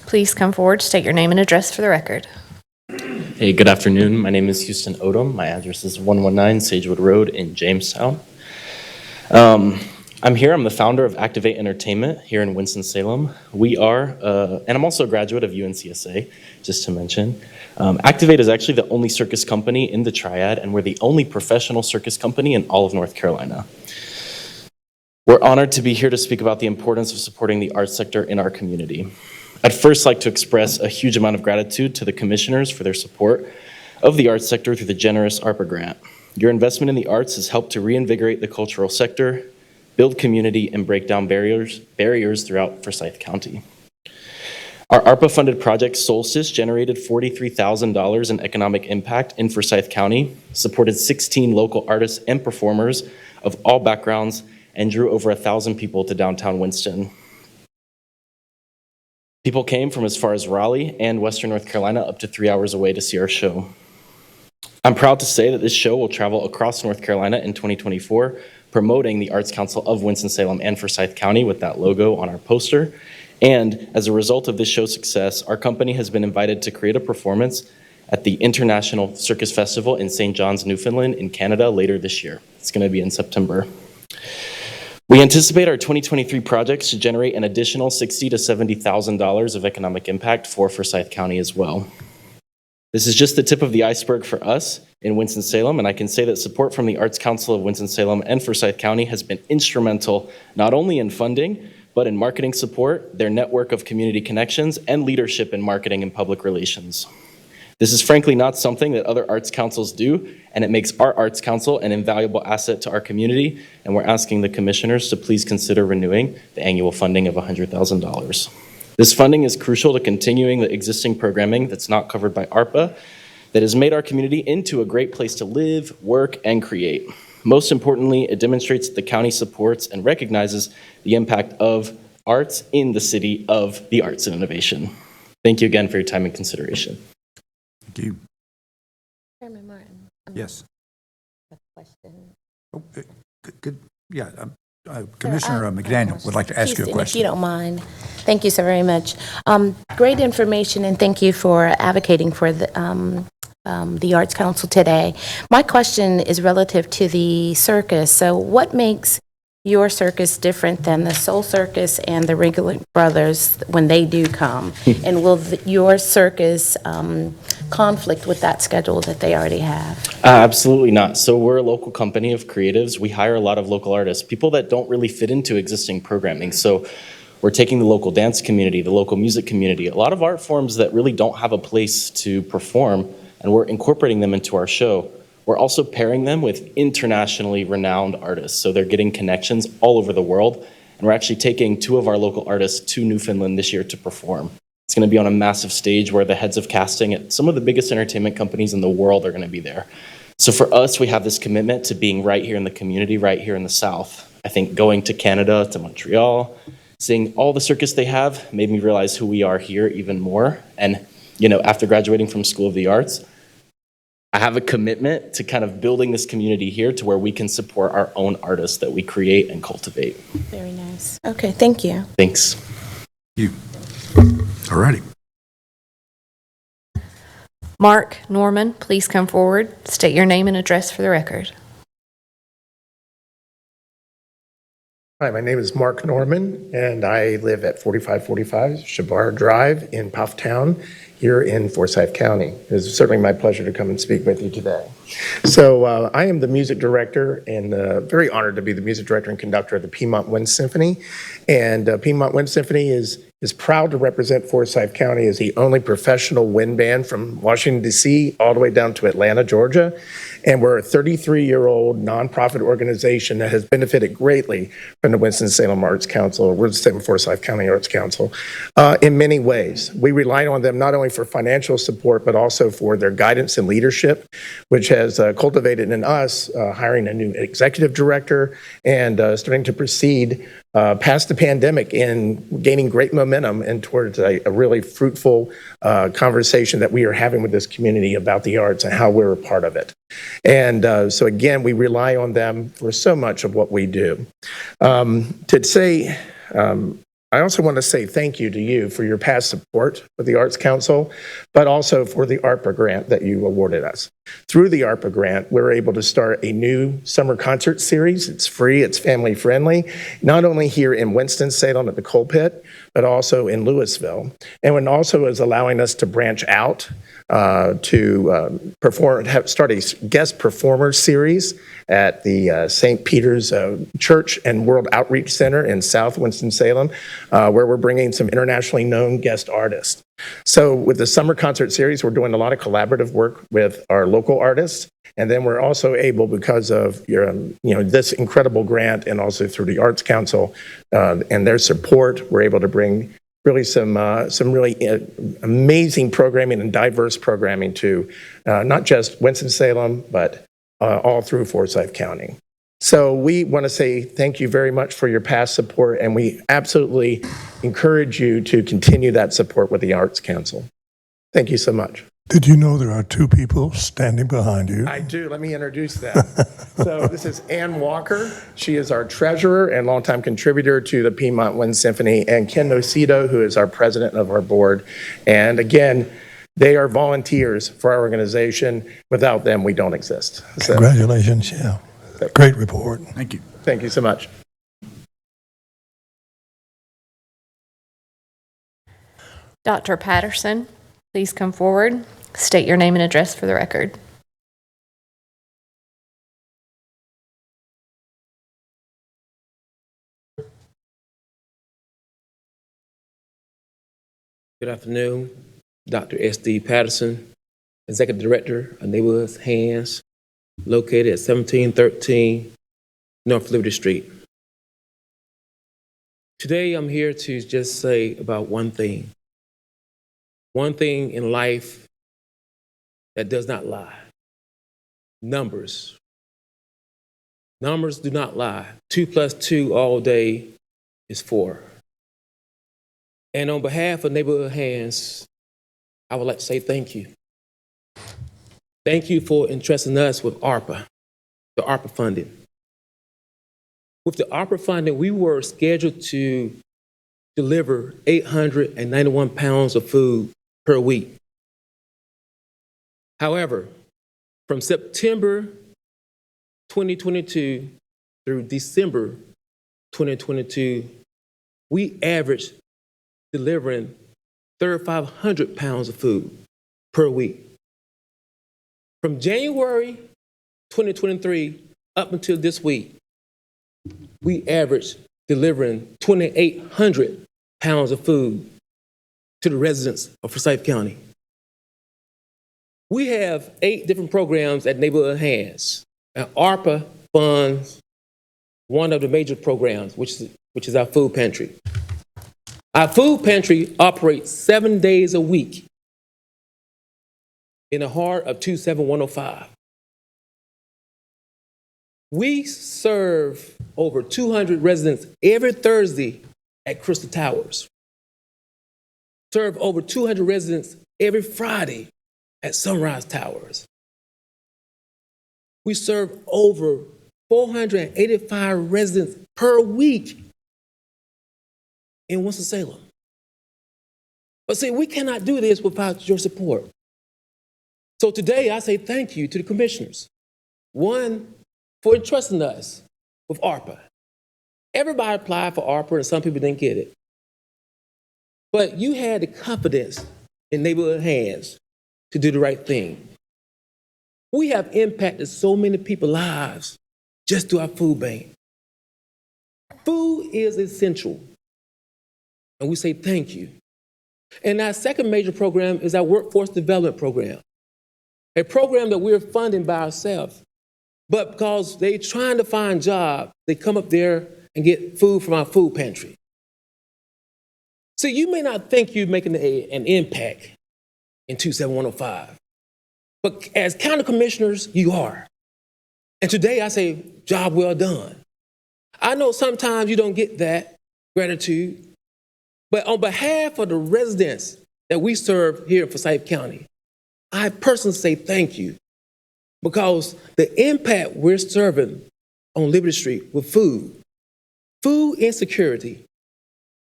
please come forward, state your name and address for the record. Hey, good afternoon. My name is Houston Odom. My address is 119 Sagewood Road in Jamestown. I'm here. I'm the founder of Activate Entertainment here in Winston-Salem. We are, and I'm also a graduate of UNCSA, just to mention. Activate is actually the only circus company in the Triad, and we're the only professional circus company in all of North Carolina. We're honored to be here to speak about the importance of supporting the arts sector in our community. I'd first like to express a huge amount of gratitude to the commissioners for their support of the arts sector through the generous ARPA grant. Your investment in the arts has helped to reinvigorate the cultural sector, build community, and break down barriers throughout Forsyth County. Our ARPA-funded project Solstice generated $43,000 in economic impact in Forsyth County, supported 16 local artists and performers of all backgrounds, and drew over 1,000 people to downtown Winston. People came from as far as Raleigh and Western North Carolina up to 3 hours away to see our show. I'm proud to say that this show will travel across North Carolina in 2024, promoting the Arts Council of Winston-Salem and Forsyth County with that logo on our poster. And as a result of this show's success, our company has been invited to create a performance at the International Circus Festival in St. John's, Newfoundland in Canada later this year. It's going to be in September. We anticipate our 2023 projects to generate an additional $60,000 to $70,000 of economic impact for Forsyth County as well. This is just the tip of the iceberg for us in Winston-Salem, and I can say that support from the Arts Council of Winston-Salem and Forsyth County has been instrumental not only in funding, but in marketing support, their network of community connections, and leadership in marketing and public relations. This is frankly not something that other arts councils do, and it makes our Arts Council an invaluable asset to our community, and we're asking the commissioners to please consider renewing the annual funding of $100,000. This funding is crucial to continuing the existing programming that's not covered by ARPA that has made our community into a great place to live, work, and create. Most importantly, it demonstrates that the county supports and recognizes the impact of arts in the city of the arts and innovation. Thank you again for your time and consideration. Thank you. Chairman Martin. Yes. A question. Oh, good. Yeah. Commissioner McDaniel would like to ask you a Houston, question. if you don't mind. Thank you so very much. Great information, and thank you for advocating for the Arts Council today. My question is relative to the circus. So what makes your circus different than the Soul Circus and the Ringling Brothers when they do come? And will your circus conflict with that schedule that they already have? Absolutely not. So we're a local company of creatives. We hire a lot of local artists, people that don't really fit into existing programming. So we're taking the local dance community, the local music community, a lot of art forms that really don't have a place to perform, and we're incorporating them into our show. We're also pairing them with internationally renowned artists, so they're getting connections all over the world, and we're actually taking 2 of our local artists to Newfoundland this year to perform. It's going to be on a massive stage where the heads of casting at some of the biggest entertainment companies in the world are going to be there. So for us, we have this commitment to being right here in the community, right here in the South. I think going to Canada, to Montreal, seeing all the circus they have made me realize who we are here even more. And, after graduating from School of the Arts, I have a commitment to kind of building this community here to where we can support our own artists that we create and cultivate. Very nice. Okay, thank you. Thanks. You. All righty. Mark Norman, please come forward. State your name and address for the record. Hi, my name is Mark Norman, and I live at 4545 Shabar Drive in Pufftown here in Forsyth County. It is certainly my pleasure to come and speak with you today. So I am the music director and very honored to be the music director and conductor of the Piedmont Wind Symphony. And Piedmont Wind Symphony is proud to represent Forsyth County as the only professional wind band from Washington, D.C. all the way down to Atlanta, Georgia. And we're a 33-year-old nonprofit organization that has benefited greatly from the Winston-Salem Arts Council, or Winston-Forsyth County Arts Council, in many ways. We rely on them not only for financial support, but also for their guidance and leadership, which has cultivated in us hiring a new executive director and starting to proceed past the pandemic in gaining great momentum and towards a really fruitful conversation that we are having with this community about the arts and how we're a part of it. And so again, we rely on them for so much of what we do. I also want to say thank you to you for your past support with the Arts Council, but also for the ARPA grant that you awarded us. Through the ARPA grant, we're able to start a new summer concert series. It's free, it's family friendly, not only here in Winston-Salem at the Coal Pit, but also in Louisville. And it also is allowing us to branch out to start a guest performer series at the St. Peter's Church and World Outreach Center in South Winston-Salem, where we're bringing some internationally known guest artists. So with the summer concert series, we're doing a lot of collaborative work with our local artists. And then we're also able, because of this incredible grant and also through the Arts Council and their support, we're able to bring really some really amazing programming and diverse programming to not just Winston-Salem, but all through Forsyth County. So we want to say thank you very much for your past support, and we absolutely encourage you to continue that support with the Arts Council. Thank you so much. Did you know there are 2 people standing behind you? I do. Let me introduce them. So this is Ann Walker. She is our treasurer and longtime contributor to the Piedmont Wind Symphony, and Ken Nocito, who is our president of our board. And again, They are volunteers for our organization. Without them, we don't exist. So, Congratulations, yeah. Great report. Thank you. thank you so much. Dr. Patterson, please come forward. State your name and address for the record. Good afternoon, Dr. S.D. Patterson, Executive Director of Neighborhood Hands, located at 1713 North Liberty Street. Today, I'm here to just say about one thing in life that does not lie. Numbers. Numbers do not lie. 2 + 2 all day is 4. And on behalf of Neighborhood Hands, I would like to say thank you. Thank you for entrusting us with ARPA, the ARPA funding. With the ARPA funding, we were scheduled to deliver 891 pounds of food per week. However, from September 2022 through December 2022, we averaged delivering 3,500 pounds of food per week. From January 2023 up until this week, we averaged delivering 2,800 pounds of food to the residents of Forsyth County. We have 8 different programs at Neighborhood Hands, and ARPA funds one of the major programs, which is our food pantry. Our food pantry operates 7 days a week in the heart of 27105. We serve over 200 residents every Thursday at Crystal Towers. Serve over 200 residents every Friday at Sunrise Towers. We serve over 485 residents per week in Winston-Salem. But see, we cannot do this without your support. So today I say thank you to the commissioners. One, for entrusting us with ARPA. Everybody applied for ARPA and some people didn't get it. But you had the confidence in Neighborhood Hands to do the right thing. We have impacted so many people's lives just through our food bank. Food is essential. And we say thank you. And our second major program is our workforce development program, a program that we're funding by ourselves. But because they're trying to find jobs, they come up there and get food from our food pantry. See, you may not think you're making an impact in 27105, but as county commissioners, you are. And today I say, job well done. I know sometimes you don't get that gratitude, but on behalf of the residents that we serve here in Forsyth County, I personally say thank you, because the impact we're serving on Liberty Street with food insecurity.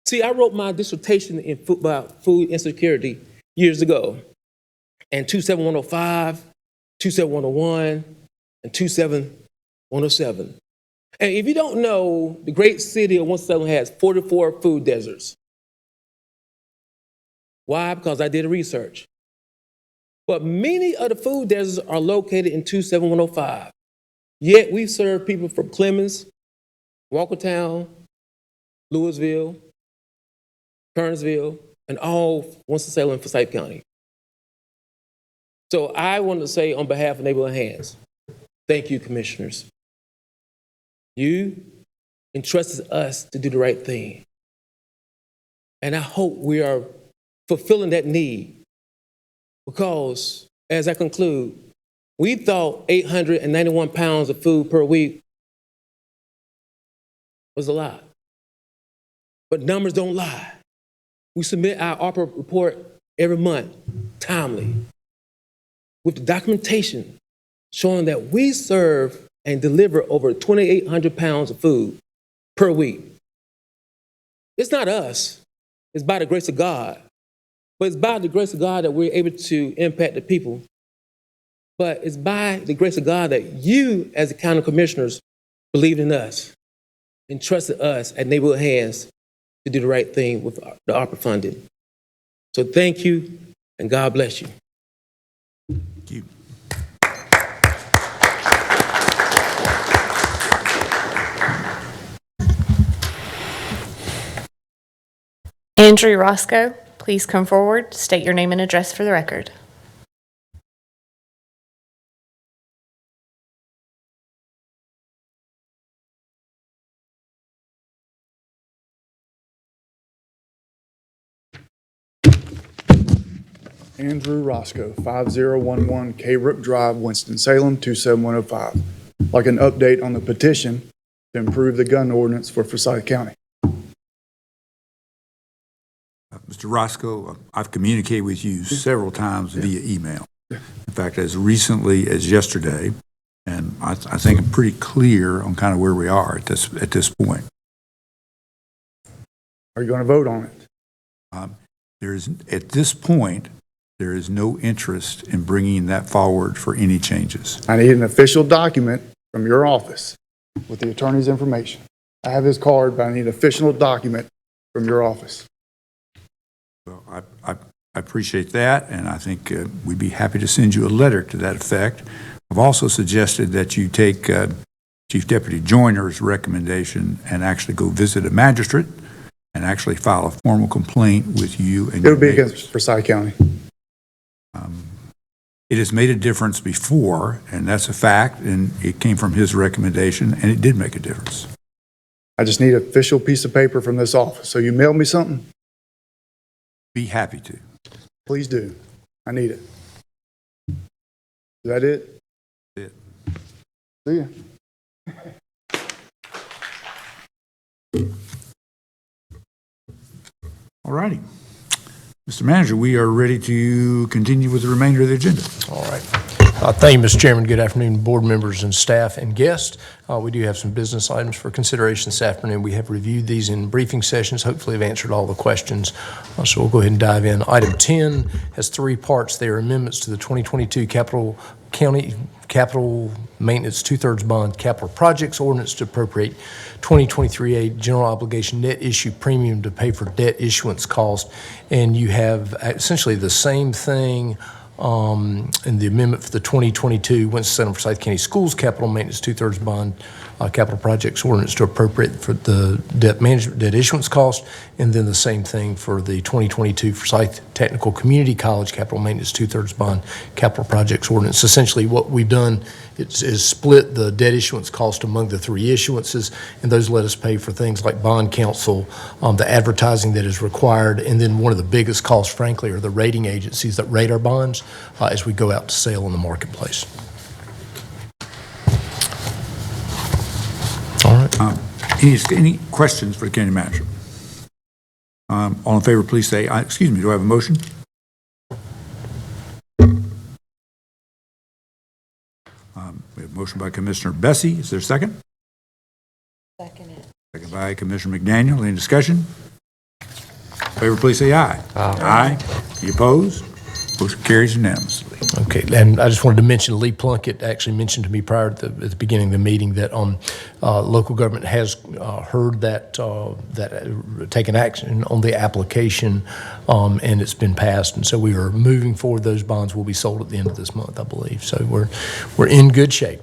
See, I wrote my dissertation about food insecurity years ago, and 27105, 27101, and 27107. And if you don't know, the great city of Winston-Salem has 44 food deserts. Why? Because I did the research. But many of the food deserts are located in 27105. Yet we serve people from Clemens, Walkertown, Louisville, Kernersville, and all Winston-Salem and Forsyth County. So I want to say on behalf of Neighborhood Hands, thank you, commissioners. You entrusted us to do the right thing. And I hope we are fulfilling that need, because as I conclude, we thought 891 pounds of food per week was a lot. But numbers don't lie. We submit our ARPA report every month, timely, with the documentation showing that we serve and deliver over 2,800 pounds of food per week. It's not us. It's by the grace of God. But it's by the grace of God that we're able to impact the people. But it's by the grace of God that you, as the county commissioners, believed in us and trusted us at Neighborhood Hands to do the right thing with the ARPA funding. So thank you, and God bless you. Thank you. Andrew Roscoe, please come forward, state your name and address for the record. Andrew Roscoe, 5011 K Rook Drive, Winston-Salem, 27105. Like an update on the petition to improve the gun ordinance for Forsyth County. Mr. Roscoe, I've communicated with you several times via email. In fact, as recently as yesterday, and I think I'm pretty clear on kind of where we are at this point. Are you going to vote on it? At this point, there is no interest in bringing that forward for any changes. I need an official document from your office with the attorney's information. I have his card, but I need an official document from your office. Well, I appreciate that, and I think we'd be happy to send you a letter to that effect. I've also suggested that you take Chief Deputy Joyner's recommendation and actually go visit a magistrate and actually file a formal complaint with you and It your would be neighbors. against Forsyth County. It has made a difference before, and that's a fact, and it came from his recommendation, and it did make a difference. I just need an official piece of paper from this office. So you mail me something? Be happy to. Please do. I need it. Is that it? That's it. See ya. All righty. Mr. Manager, we are ready to continue with the remainder of the agenda. All right. Thank you, Mr. Chairman. Good afternoon, board members and staff and guests. We do have some business items for consideration this afternoon. We have reviewed these in briefing sessions. Hopefully, have answered all the questions. So we'll go ahead and dive in. Item 10 has three parts. They are amendments to the 2022 County Capital Maintenance Two-Thirds Bond Capital Projects Ordinance to appropriate 2023 general obligation net issue premium to pay for debt issuance cost. And you have essentially the same thing in the amendment for the 2022 Winston-Salem Forsyth County Schools Capital Maintenance Two-Thirds Bond Capital Projects Ordinance to appropriate for the debt issuance cost, and then the same thing for the 2022 Forsyth Technical Community College Capital Maintenance Two-Thirds Bond Capital Projects Ordinance. Essentially, what we've done is split the debt issuance cost among the three issuances, and those let us pay for things like bond counsel, the advertising that is required, and then one of the biggest costs, frankly, are the rating agencies that rate our bonds as we go out to sale in the marketplace. All right. Any questions for the county manager? All in favor, please say aye. Excuse me, do I have a motion? We have a motion by Commissioner Bessie. Is there a second? Second. Second by Commissioner McDaniel. Any discussion? All in favor, please say aye. Aye. Any opposed? Motion carries unanimously. Okay, and I just wanted to mention, Lee Plunkett actually mentioned to me prior to at the beginning of the meeting that local government has heard that taken action on the application, and it's been passed, and so we are moving forward. Those bonds will be sold at the end of this month, I believe. So we're in good shape.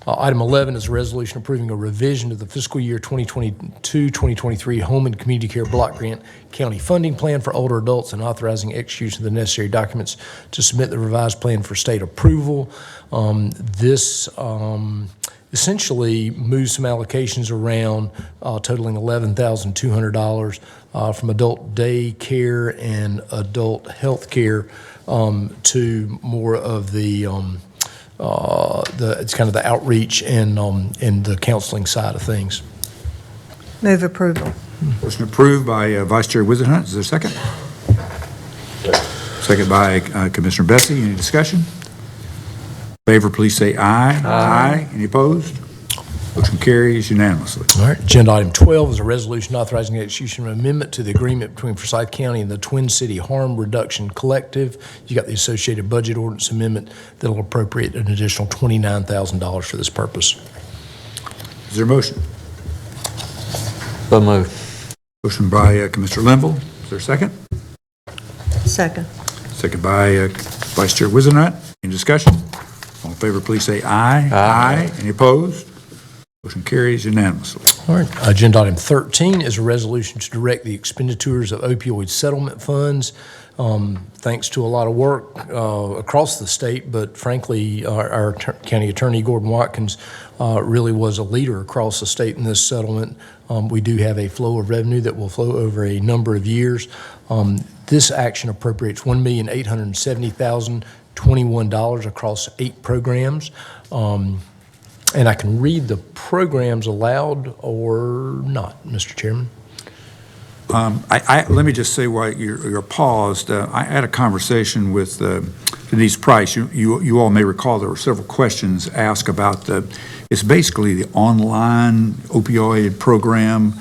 Item 11 is a resolution approving a revision to the fiscal year 2022-2023 Home and Community Care Block Grant County Funding Plan for older adults and authorizing execution of the necessary documents to submit the revised plan for state approval. This essentially moves some allocations around totaling $11,200 from adult day care and adult health care to more of the it's kind of the outreach and the counseling side of things. Move approval. Motion approved by Vice Chair Wizenhut. Is there a second? Second by Commissioner Bessie. Any discussion? Favor, please say aye. Aye. Any opposed? Motion carries unanimously. All right, agenda item 12 is a resolution authorizing the execution of an amendment to the agreement between Forsyth County and the Twin City Harm Reduction Collective. You got the associated budget ordinance amendment that'll appropriate an additional $29,000 for this purpose. Is there a motion? So moved. Motion by Commissioner Linville. Is there a second? Second. Second by Vice Chair Wizenhut. Any discussion? All in favor, please say aye. Aye. Any opposed? Motion carries unanimously. All right, agenda item 13 is a resolution to direct the expenditures of opioid settlement funds. Thanks to a lot of work across the state, but frankly, our county attorney, Gordon Watkins, really was a leader across the state in this settlement. We do have a flow of revenue that will flow over a number of years. This action appropriates $1,870,021 across 8 programs. And I can read the programs aloud or not, Mr. Chairman. Let me just say while you're paused, I had a conversation with Denise Price. You all may recall there were several questions asked about it's basically the online opioid program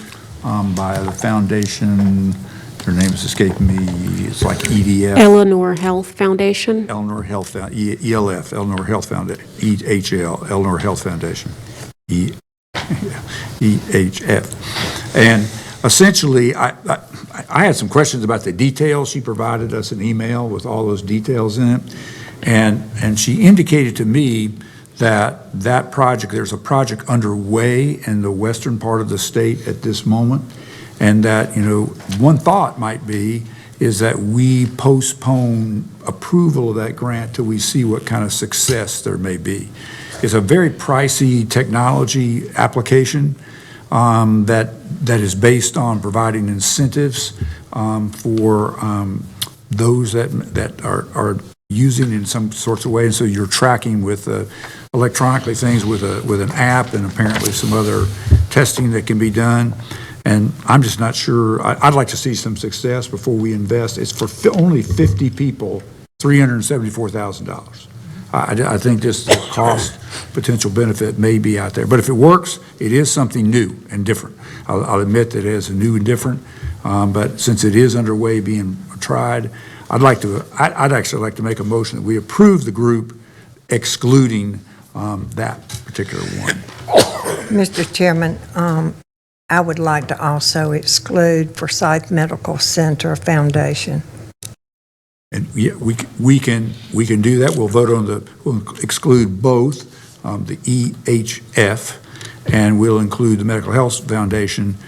by the foundation. Her name is escaping me. It's like EDF. Eleanor Health Foundation. Eleanor Health Foundation. ELF. Eleanor Health Foundation. EHL. Eleanor Health Foundation. EHF. And essentially, I had some questions about the details. She provided us an email with all those details in it. And she indicated to me that project, there's a project underway in the western part of the state at this moment. And that, one thought might be is that we postpone approval of that grant till we see what kind of success there may be. It's a very pricey technology application that is based on providing incentives for those that are using in some sorts of way. And so you're tracking with electronically things with an app and apparently some other testing that can be done. And I'm just not sure. I'd like to see some success before we invest. It's for only 50 people, $374,000. I think just the cost potential benefit may be out there. But if it works, it is something new and different. I'll admit that it is new and different. But since it is underway being tried, I'd actually like to make a motion that we approve the group excluding that particular one. Mr. Chairman, I would like to also exclude Forsyth Medical Center Foundation. And yeah, we can do that. We'll vote on we'll exclude both the EHF, and we'll include the Medical Health Foundation.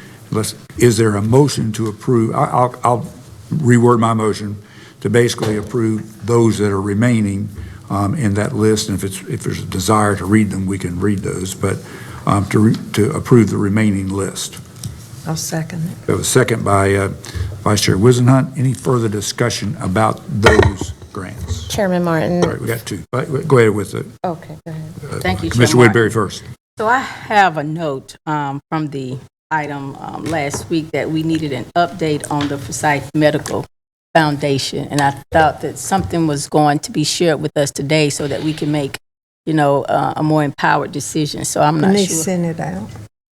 Is there a motion to approve? I'll reword my motion to basically approve those that are remaining in that list. And if there's a desire to read them, we can read those. But to approve the remaining list. I'll second it. We have a second by Vice Chair Wizenhut. Any further discussion about those grants? Chairman Martin. All right, we got 2. Go ahead with it. Okay, go ahead. Thank you, Commissioner Chair Woodbury first. So I have a note from the item last week that we needed an update on the Forsyth Medical Foundation, and I thought that something was going to be shared with us today so that we can make, a more empowered decision. So I'm not Denise sure. sent it out.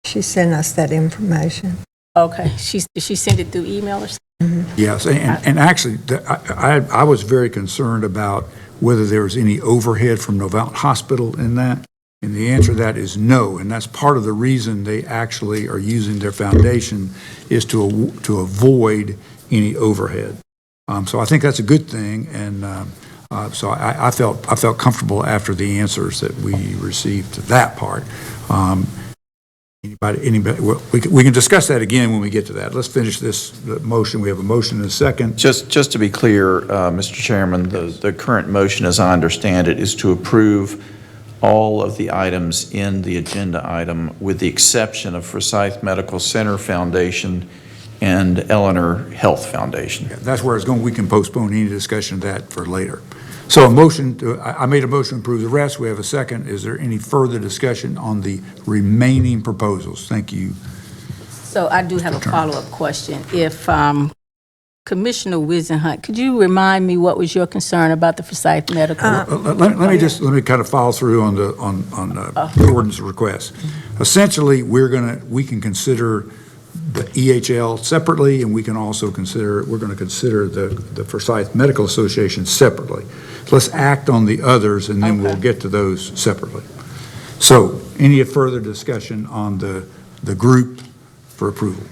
She sent us that information. Okay, did she send it through email or something? Yes, and actually, I was very concerned about whether there was any overhead from Novant Hospital in that, and the answer to that is no, and that's part of the reason they actually are using their foundation is to avoid any overhead. So I think that's a good thing, and so I felt comfortable after the answers that we received to that part. Anybody? Well, we can discuss that again when we get to that. Let's finish this motion. We have a motion and a second. Just to be clear, Mr. Chairman, the current motion, as I understand it, is to approve all of the items in the agenda item with the exception of Forsyth Medical Center Foundation and Eleanor Health Foundation. Yeah, that's where it's going. We can postpone any discussion of that for later. So I made a motion to approve the rest. We have a second. Is there any further discussion on the remaining proposals? Thank you. So I do have a follow-up question. If Commissioner Wizenhunt, could you remind me what was your concern about the Forsyth Medical? Let me kind of follow through on Gordon's request. Essentially, we can consider the EHL separately, and we're going to consider the Forsyth Medical Association separately. So let's act on the others, and then we'll get to those separately. So, any further discussion on the group for approval?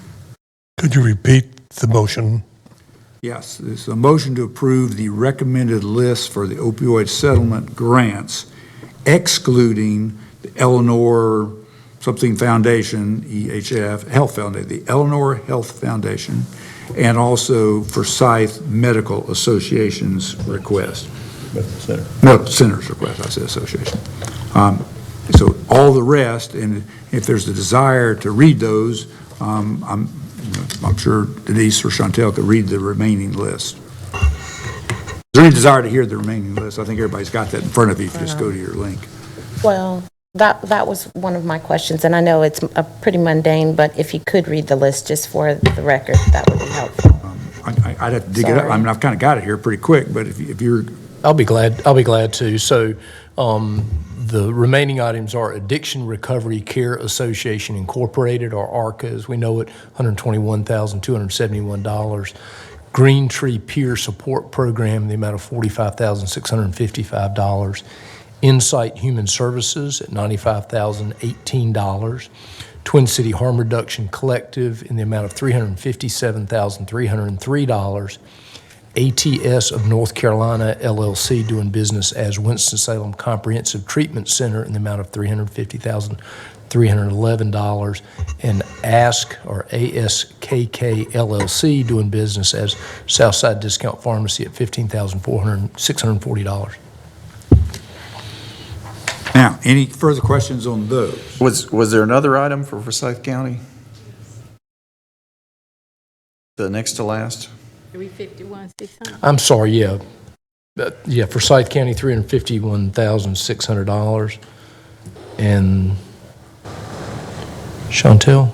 Could you repeat the motion? Yes, it's a motion to approve the recommended list for the opioid settlement grants, excluding the Eleanor something Foundation, EHF, Health Foundation, the Eleanor Health Foundation, and also Forsyth Medical Association's request. Medical Center's request, I said association. So all the rest, and if there's a desire to read those, I'm sure Denise or Chantel could read the remaining list. Is there any desire to hear the remaining list? I think everybody's got that in front of you. Just go to your link. Well, that was one of my questions, and I know it's a pretty mundane, but if you could read the list just for the record, that would be helpful. I'd have to dig it up. I mean, I've kind of got it here pretty quick, but if you're... I'll be glad to. So the remaining items are Addiction Recovery Care Association Incorporated, or ARCA as we know it, $121,271. Green Tree Peer Support Program, the amount of $45,655. Insight Human Services at $95,018. Twin City Harm Reduction Collective in the amount of $357,303. ATS of North Carolina, LLC, doing business as Winston-Salem Comprehensive Treatment Center in the amount of $350,311, and ASK, or ASKK, LLC, doing business as Southside Discount Pharmacy at $15,640. Now, any further questions on those? Was there another item for Forsyth County? The next to last? 351,600. I'm sorry, yeah. Forsyth County, $351,600. And Chantel?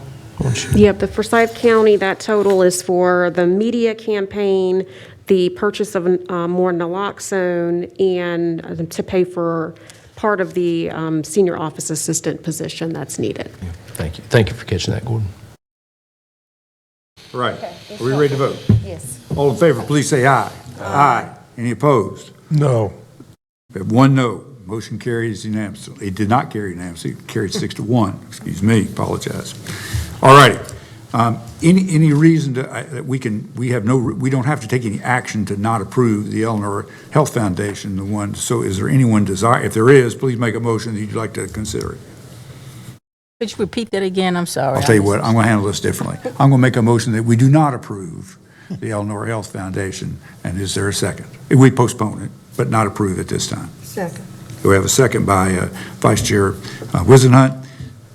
Yep, the Forsyth County, that total is for the media campaign, the purchase of more naloxone, and to pay for part of the senior office assistant position that's needed. Yeah, thank you. Thank you for catching that, Gordon. All right. Are we ready to vote? Yes. All in favor, please say aye. Aye. Any opposed? No. We have one no. Motion carries unanimously. It did not carry unanimously. It carried 6-1. Excuse me. Apologize. All righty. Any reason that we don't have to take any action to not approve the Eleanor Health Foundation, the one. So is there anyone desire? If there is, please make a motion that you'd like to consider it. Could you repeat that again? I'm sorry. I'll tell you what, I'm going to handle this differently. I'm going to make a motion that we do not approve the Eleanor Health Foundation. And is there a second? We postpone it, but not approve at this time. Second. We have a second by Vice Chair Wizenhunt.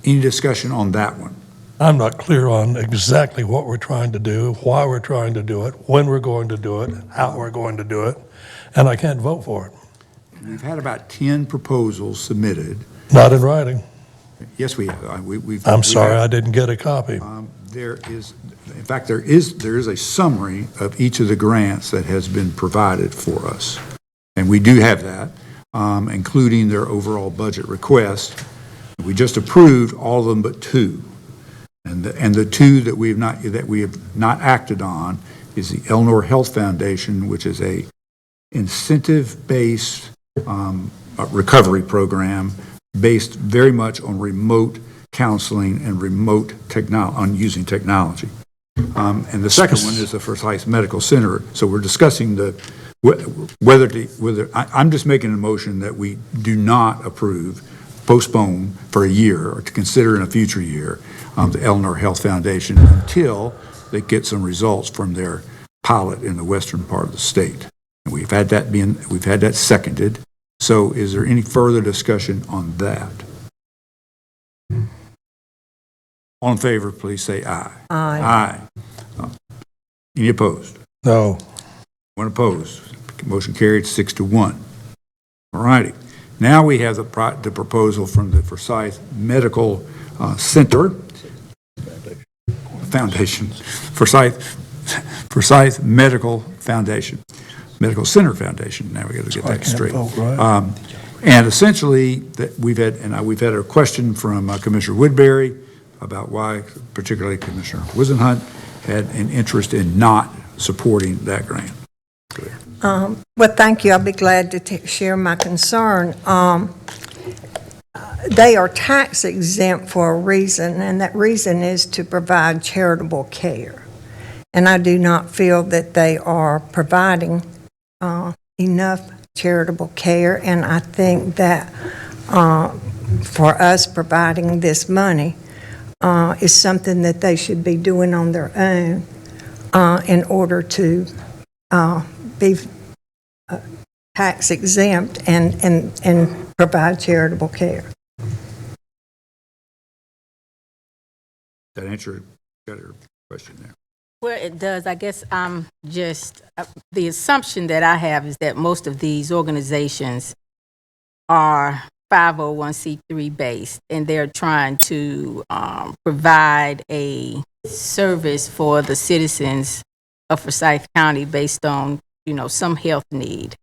Any discussion on that one? I'm not clear on exactly what we're trying to do, why we're trying to do it, when we're going to do it, how we're going to do it, and I can't vote for it. We've had about 10 proposals submitted. Not in writing. Yes, we have. I'm sorry, I didn't get a copy. There is a summary of each of the grants that has been provided for us. And we do have that, including their overall budget request. We just approved all of them but two. And the two that we have not acted on is the Eleanor Health Foundation, which is a incentive-based recovery program based very much on remote counseling and remote on using technology. And the second one is the Forsyth Medical Center. So we're discussing I'm just making a motion that we do not approve, postpone for a year or to consider in a future year the Eleanor Health Foundation until they get some results from their pilot in the western part of the state. And we've had that seconded. So is there any further discussion on that? All in favor, please say aye. Aye. Aye. Any opposed? No. One opposed. Motion carried 6-1. All righty. Now we have the proposal from the Forsyth Medical Center Foundation. Forsyth Forsyth Medical Foundation, Medical Center Foundation. Now we got to get that straight. And essentially, we've had a question from Commissioner Woodbury about why, particularly Commissioner Wisenhunt, had an interest in not supporting that grant. Well, thank you. I'll be glad to share my concern. They are tax exempt for a reason, and that reason is to provide charitable care. And I do not feel that they are providing enough charitable care, and I think that for us providing this money is something that they should be doing on their own in order to be tax exempt and provide charitable care. That answer got your question there. Well, it does. I guess I'm just, the assumption that I have is that most of these organizations are 501c3 based, and they're trying to provide a service for the citizens of Forsyth County based on, some health need.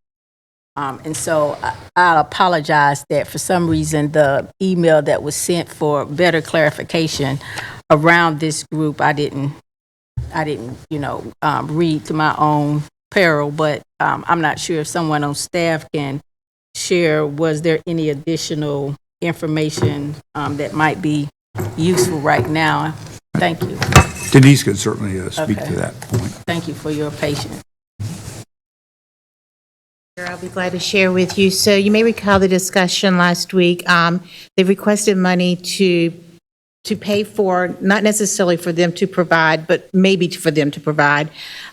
And so I apologize that for some reason the email that was sent for better clarification around this group, I didn't read to my own peril, but I'm not sure if someone on staff can share, was there any additional information that might be useful right now? Thank you. Denise can certainly speak to that point. Thank you for your patience. I'll be glad to share with you. So you may recall the discussion last week. They requested money to pay for, not necessarily for them to provide, but maybe for them to provide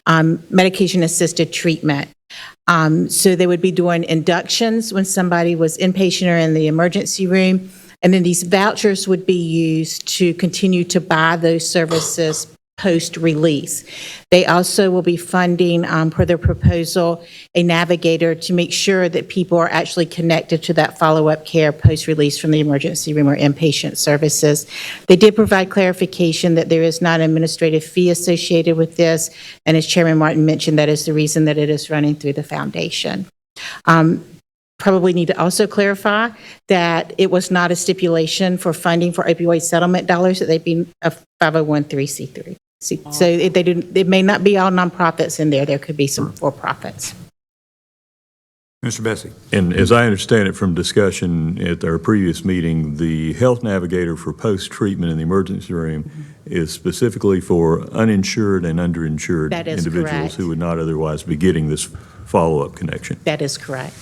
medication-assisted treatment. So they would be doing inductions when somebody was inpatient or in the emergency room, and then these vouchers would be used to continue to buy those services post-release. They also will be funding, per their proposal, a navigator to make sure that people are actually connected to that follow-up care post-release from the emergency room or inpatient services. They did provide clarification that there is not an administrative fee associated with this, and as Chairman Martin mentioned, that is the reason that it is running through the foundation. Probably need to also clarify that it was not a stipulation for funding for opioid settlement dollars, that they'd be a 501c3. So it may not be all nonprofits in there. There could be some for-profits. Mr. Bessie. And as I understand it from discussion at our previous meeting, the health navigator for post-treatment in the emergency room is specifically for uninsured and underinsured individuals correct. who would not otherwise be getting this follow-up connection. That is correct.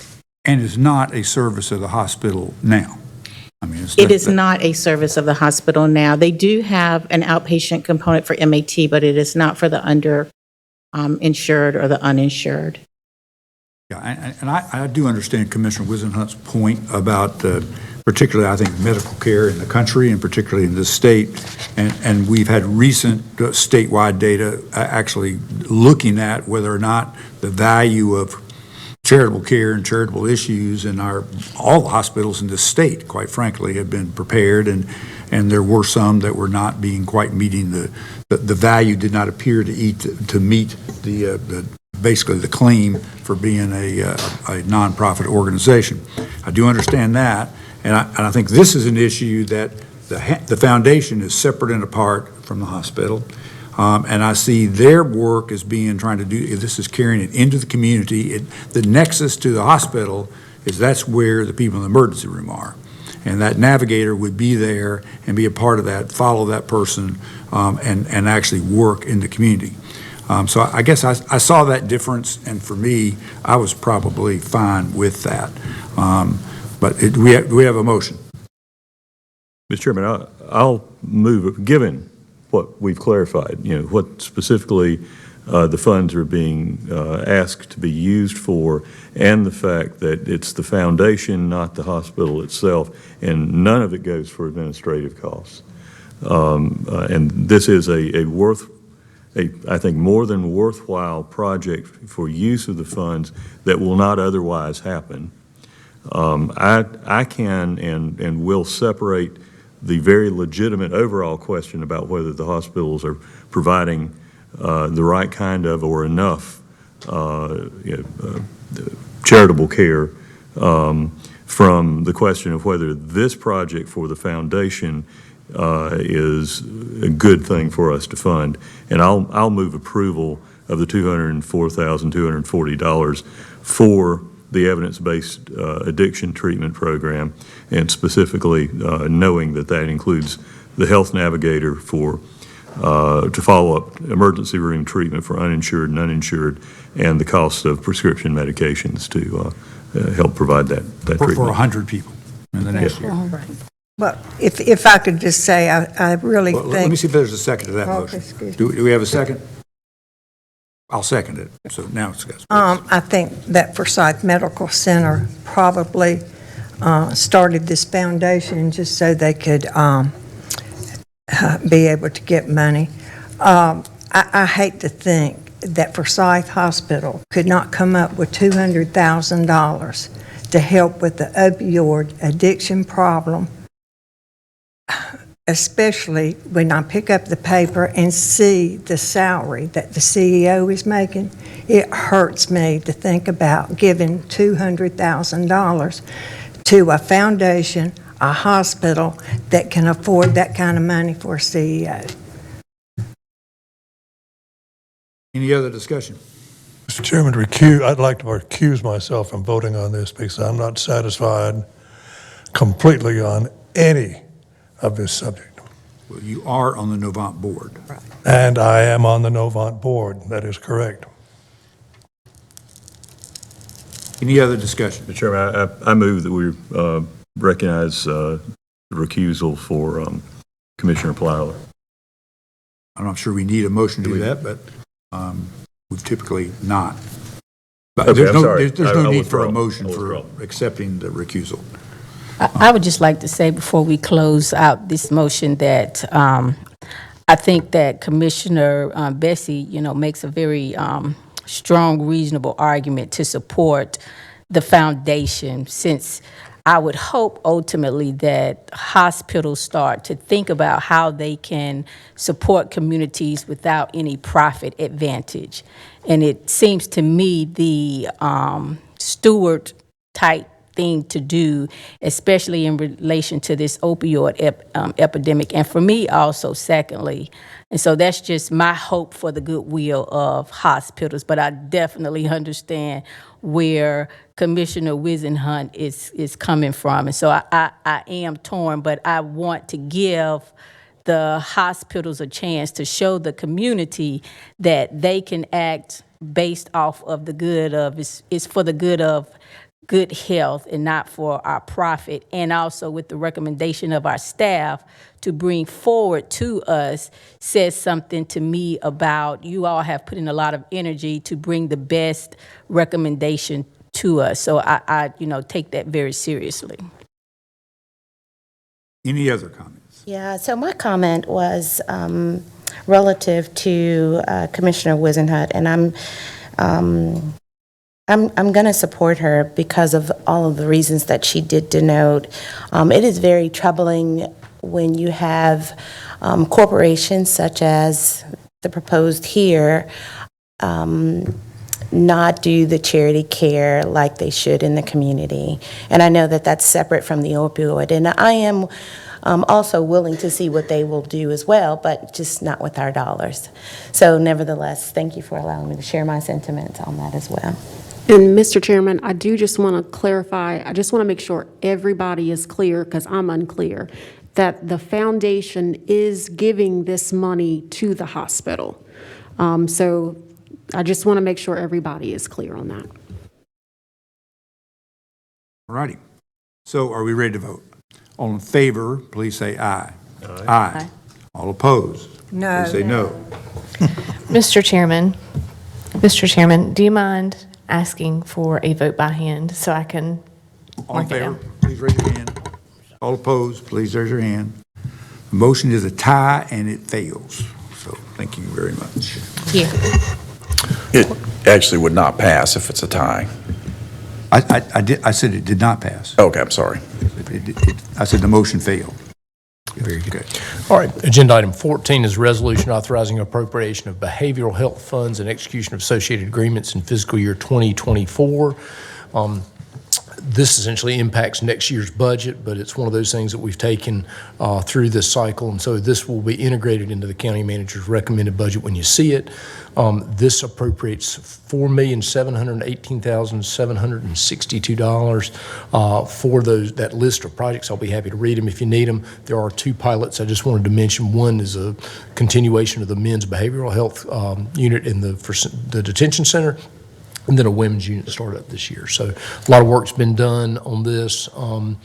And is not a service of the hospital now. I mean, It is not a service of the hospital now. They do have an outpatient component for MAT, but it is not for the insured or the uninsured. Yeah, and I do understand Commissioner Wisenhunt's point about particularly, I think, medical care in the country and particularly in this state. And we've had recent statewide data actually looking at whether or not the value of charitable care and charitable issues in all the hospitals in this state, quite frankly, have been prepared, and there were some that were not being quite meeting the value did not appear to meet the basically the claim for being a nonprofit organization. I do understand that, and I think this is an issue that the foundation is separate and apart from the hospital. And I see their work as trying to do, this is carrying it into the community. The nexus to the hospital is that's where the people in the emergency room are. And that navigator would be there and be a part of that, follow that person, and actually work in the community. So I guess I saw that difference, and for me, I was probably fine with that. But do we have a motion? Mr. Chairman, I'll move, given what we've clarified, what specifically the funds are being asked to be used for, and the fact that it's the foundation, not the hospital itself, and none of it goes for administrative costs. And this is I think, more than worthwhile project for use of the funds that will not otherwise happen. I can and will separate the very legitimate overall question about whether the hospitals are providing the right kind of or enough charitable care from the question of whether this project for the foundation is a good thing for us to fund. And I'll move approval of the $204,240 for the evidence-based addiction treatment program, and specifically knowing that that includes the Health Navigator for to follow up emergency room treatment for uninsured and uninsured, and the cost of prescription medications to help provide that treatment. For 100 people in the next year. Well, if I could just say, I really Well, think. let me see if there's a second to that Okay, motion. excuse me. Do we have a second? I'll second it. So now it's got. I think that Forsyth Medical Center probably started this foundation just so they could be able to get money. I hate to think that Forsyth Hospital could not come up with $200,000 to help with the opioid addiction problem, especially when I pick up the paper and see the salary that the CEO is making. It hurts me to think about giving $200,000 to a foundation, a hospital that can afford that kind of money for a CEO. Any other discussion? Mr. Chairman, I'd like to recuse myself from voting on this because I'm not satisfied completely on any of this subject. Well, you are on the Novant board. And I am on the Novant board. That is correct. Any other discussion? Mr. Chairman, I move that we recognize the recusal for Commissioner Plowler. I'm not sure we need a motion to do that, but we've typically not. But Okay, there's I'm sorry. there's I no need for a withdraw. motion I for withdraw. accepting the recusal. I would just like to say before we close out this motion that I think that Commissioner Bessie, makes a very strong, reasonable argument to support the foundation, since I would hope ultimately that hospitals start to think about how they can support communities without any profit advantage. And it seems to me the steward type thing to do, especially in relation to this opioid epidemic. And for me also, secondly, and so that's just my hope for the goodwill of hospitals. But I definitely understand where Commissioner Wisenhunt is coming from. And so I am torn, but I want to give the hospitals a chance to show the community that they can act based off of the good of, it's for the good of good health and not for our profit, and also with the recommendation of our staff to bring forward to us says something to me about you all have put in a lot of energy to bring the best recommendation to us. So I take that very seriously. Any other comments? Yeah, so my comment was relative to Commissioner Wisenhunt, and I'm going to support her because of all of the reasons that she did denote. It is very troubling when you have corporations such as the proposed here not do the charity care like they should in the community. And I know that that's separate from the opioid. And I am also willing to see what they will do as well, but just not with our dollars. So nevertheless, thank you for allowing me to share my sentiments on that as well. And Mr. Chairman, I do just want to clarify, I just want to make sure everybody is clear, because I'm unclear, that the foundation is giving this money to the hospital. So I just want to make sure everybody is clear on that. All righty. So are we ready to vote? All in favor, please say aye. Aye. Aye. All opposed? No. Please say no. Mr. Chairman, do you mind asking for a vote by hand so I can All in mark it favor, down? please raise your hand. All opposed, please raise your hand. The motion is a tie and it fails. So thank you very much. Here. It actually would not pass if it's a tie. I said it did not pass. Okay, I'm sorry. I said the motion failed. Very good. All right, agenda item 14 is a resolution authorizing appropriation of behavioral health funds and execution of associated agreements in fiscal year 2024. This essentially impacts next year's budget, but it's one of those things that we've taken through this cycle, and so this will be integrated into the county manager's recommended budget when you see it. This appropriates $4,718,762 for that list of projects. I'll be happy to read them if you need them. There are two pilots I just wanted to mention. One is a continuation of the men's behavioral health unit in the detention center, and then a women's unit started up this year. So a lot of work's been done on this, and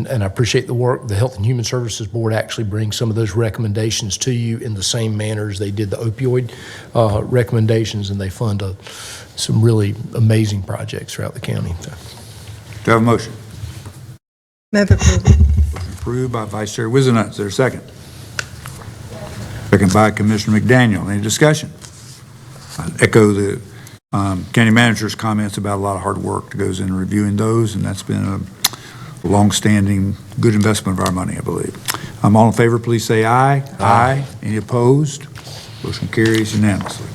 I appreciate the work. The Health and Human Services Board actually brings some of those recommendations to you in the same manner as they did the opioid recommendations, and they fund some really amazing projects throughout the county. So. Do I have a motion? Move approval. Motion approved by Vice Chair Wizenhut. Is there a second? Second by Commissioner McDaniel. Any discussion? I echo the county manager's comments about a lot of hard work that goes into reviewing those, and that's been a long-standing good investment of our money, I believe. All in favor, please say aye. Aye. Any opposed? Motion carries unanimously.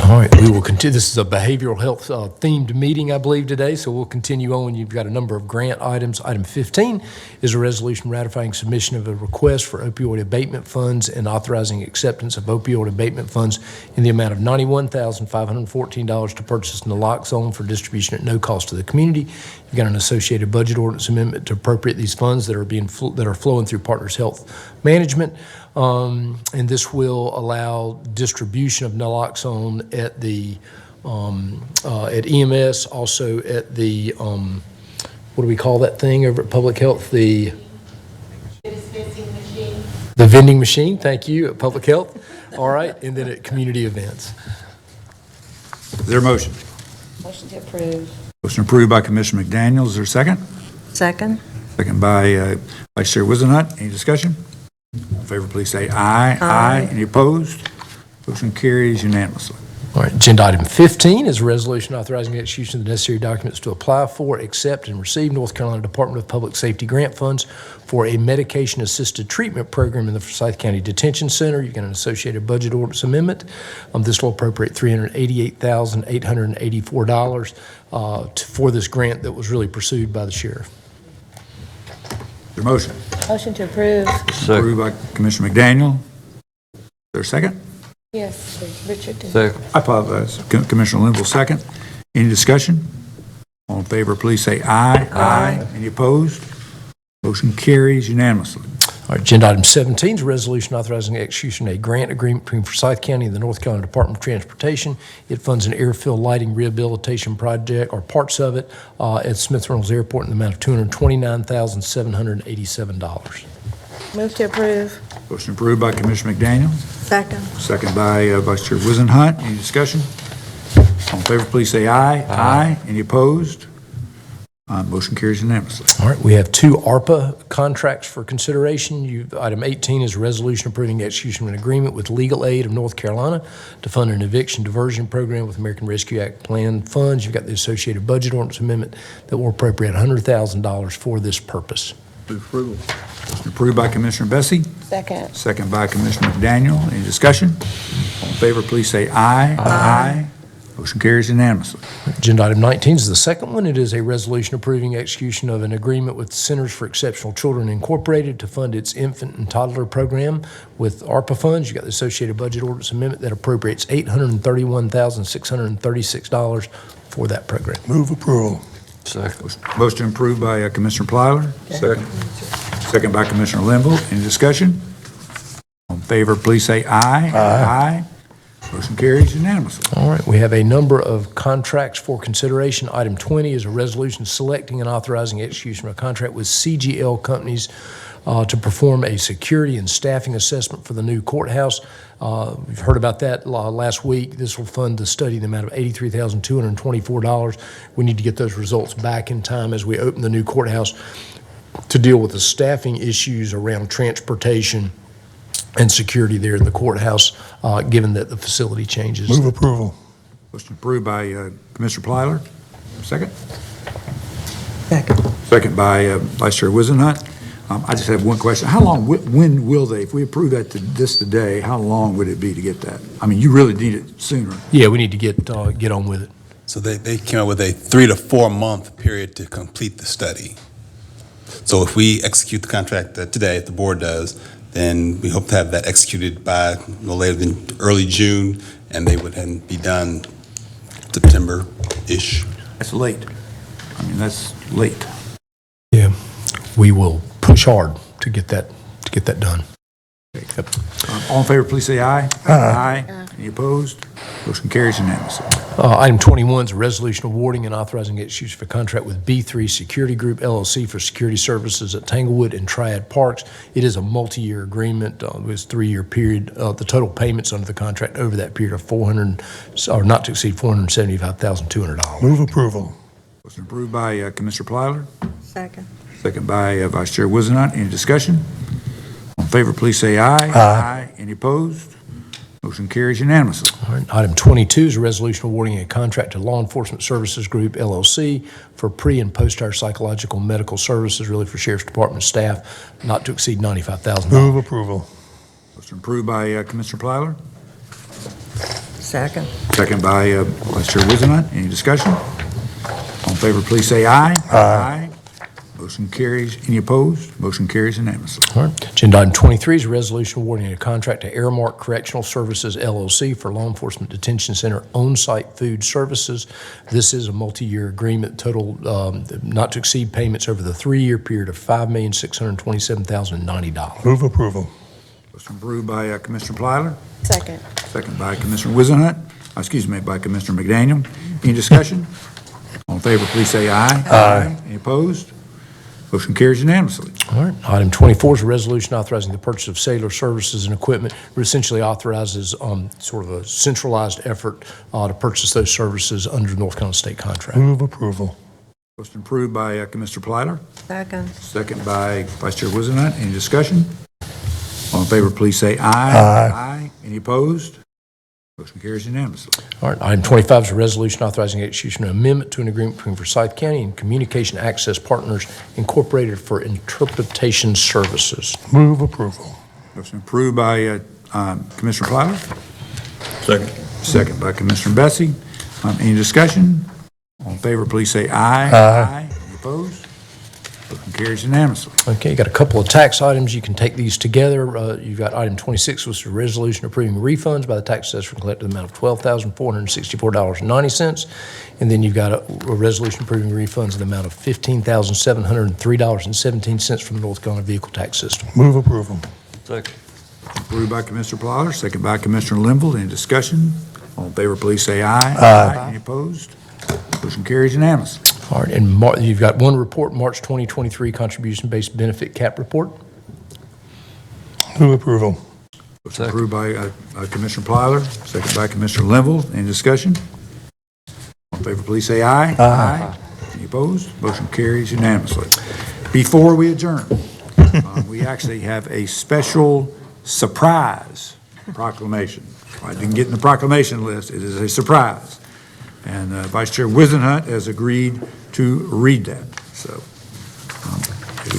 All right, we will continue. This is a behavioral health themed meeting, I believe, today, so we'll continue on. You've got a number of grant items. Item 15 is a resolution ratifying submission of a request for opioid abatement funds and authorizing acceptance of opioid abatement funds in the amount of $91,514 to purchase naloxone for distribution at no cost to the community. You've got an associated budget ordinance amendment to appropriate these funds that are flowing through Partners Health Management. And this will allow distribution of naloxone at the at EMS, also at the what do we call that thing over at Public Health? The vending machine. Thank you, at Public Health. All right, and then at community events. Is there a motion? Motion to approve. Motion approved by Commissioner McDaniel. Is there a second? Second. Second by Vice Chair Wizenhut. Any discussion? All in favor, please say aye. Aye. Any opposed? Motion carries unanimously. All right, agenda item 15 is a resolution authorizing the execution of the necessary documents to apply for, accept, and receive North Carolina Department of Public Safety grant funds for a medication-assisted treatment program in the Forsyth County Detention Center. You get an associated budget ordinance amendment. This will appropriate $388,884 for this grant that was really pursued by the sheriff. Your motion. Motion to approve. Approved by Commissioner McDaniel. Is there a second? Yes, Richard. Second. I apologize. Commissioner Linville, second. Any discussion? All in favor, please say aye. Aye. Any opposed? Motion carries unanimously. All right, agenda item 17 is a resolution authorizing the execution of a grant agreement between Forsyth County and the North Carolina Department of Transportation. It funds an airfield lighting rehabilitation project, or parts of it, at Smith Reynolds Airport in the amount of $229,787. Move to approve. Motion approved by Commissioner McDaniel. Second. Second by Vice Chair Wizenhut. Any discussion? All in favor, please say aye. Aye. Any opposed? Motion carries unanimously. All right, we have two ARPA contracts for consideration. Item 18 is a resolution approving the execution of an agreement with Legal Aid of North Carolina to fund an eviction diversion program with American Rescue Act Plan funds. You've got the associated budget ordinance amendment that will appropriate $100,000 for this purpose. Move approval. Motion approved by Commissioner Bessie. Second. Second by Commissioner McDaniel. Any discussion? All in favor, please say aye. Aye. Motion carries unanimously. Agenda item 19 is the second one. It is a resolution approving execution of an agreement with Centers for Exceptional Children Incorporated to fund its infant and toddler program with ARPA funds. You got the associated budget ordinance amendment that appropriates $831,636 for that program. Move approval. Second. Motion approved by Commissioner Plyler. Second. Second by Commissioner Linville. Any discussion? All in favor, please say aye. Aye. Motion carries unanimously. All right, we have a number of contracts for consideration. Item 20 is a resolution selecting and authorizing execution of a contract with CGL Companies to perform a security and staffing assessment for the new courthouse. We've heard about that last week. This will fund the study in the amount of $83,224. We need to get those results back in time as we open the new courthouse to deal with the staffing issues around transportation and security there in the courthouse, given that the facility changes. Move approval. Motion approved by Commissioner Plyler. Second. Second. Second by Vice Chair Wizenhut. I just have one question. How long, when will they, if we approve this today, how long would it be to get that? I mean, you really need it sooner. Yeah, we need to get on with it. So they came up with a 3 to 4 month period to complete the study. So if we execute the contract today, if the board does, then we hope to have that executed by no later than early June, and they would then be done September-ish. That's late. I mean, that's late. Yeah, we will push hard to get that done. Yep. All in favor, please say aye. Aye. Any opposed? Motion carries unanimously. Item 21 is a resolution awarding and authorizing execution of a contract with B3 Security Group LLC for security services at Tanglewood and Triad Parks. It is a multi-year agreement. It was a 3-year period. The total payments under the contract over that period are not to exceed $475,200. Move approval. Motion approved by Commissioner Plyler, Second. second by Vice Chair Wizenhut. Any discussion? All in favor, please say aye. Aye. Any opposed? Motion carries unanimously. All right, item 22 is a resolution awarding a contract to Law Enforcement Services Group, LLC, for pre- and post-hire psychological medical services, really for Sheriff's Department staff, not to exceed $95,000. Move approval. Motion approved by Commissioner Plyler, Second. second by Vice Chair Wizenhut. Any discussion? All in favor, please say aye. Aye. Motion carries. Any opposed? Motion carries unanimously. All right, agenda item 23 is a resolution awarding a contract to Airmark Correctional Services, LLC, for Law Enforcement Detention Center on-site food services. This is a multi-year agreement, total not to exceed payments over the 3-year period of $5,627,090. Move approval. Motion approved by Commissioner Plyler, Second. second by Commissioner Wizenhut, by Commissioner McDaniel. Any discussion? All in favor, please say aye. Aye. Any opposed? Motion carries unanimously. All right, item 24 is a resolution authorizing the purchase of cellular services and equipment. It essentially authorizes sort of a centralized effort to purchase those services under North Carolina state contract. Move approval. Motion approved by Commissioner Plyler, Second. second by Vice Chair Wizenhut. Any discussion? All in favor, please say aye. Aye. Any opposed? Motion carries unanimously. All right, item 25 is a resolution authorizing execution of an amendment to an agreement between Forsyth County and Communication Access Partners Incorporated for interpretation services. Move approval. Motion approved by Commissioner Plyler, Second. second by Commissioner Bessie. Any discussion? All in favor, please say aye. Aye. Any opposed? Motion carries unanimously. Okay, you got a couple of tax items. You can take these together. You've got item 26, which is a resolution approving refunds by the tax assessor collected in the amount of $12,464.90. And then you've got a resolution approving refunds in the amount of $15,703.17 from the North Carolina Vehicle Tax System. Move approval. Second. Approved by Commissioner Plyler, second by Commissioner Linville. Any discussion? All in favor, please say aye. Aye. Any opposed? Motion carries unanimously. All right, and you've got one report, March 2023 contribution-based benefit cap report. Move approval. Motion approved by Commissioner Plyler, second by Commissioner Linville. Any discussion? All in favor, please say aye. Aye. Any opposed? Motion carries unanimously. Before we adjourn, we actually have a special surprise proclamation. I didn't get in the proclamation list. It is a surprise. And Vice Chair Wizenhut has agreed to read that. So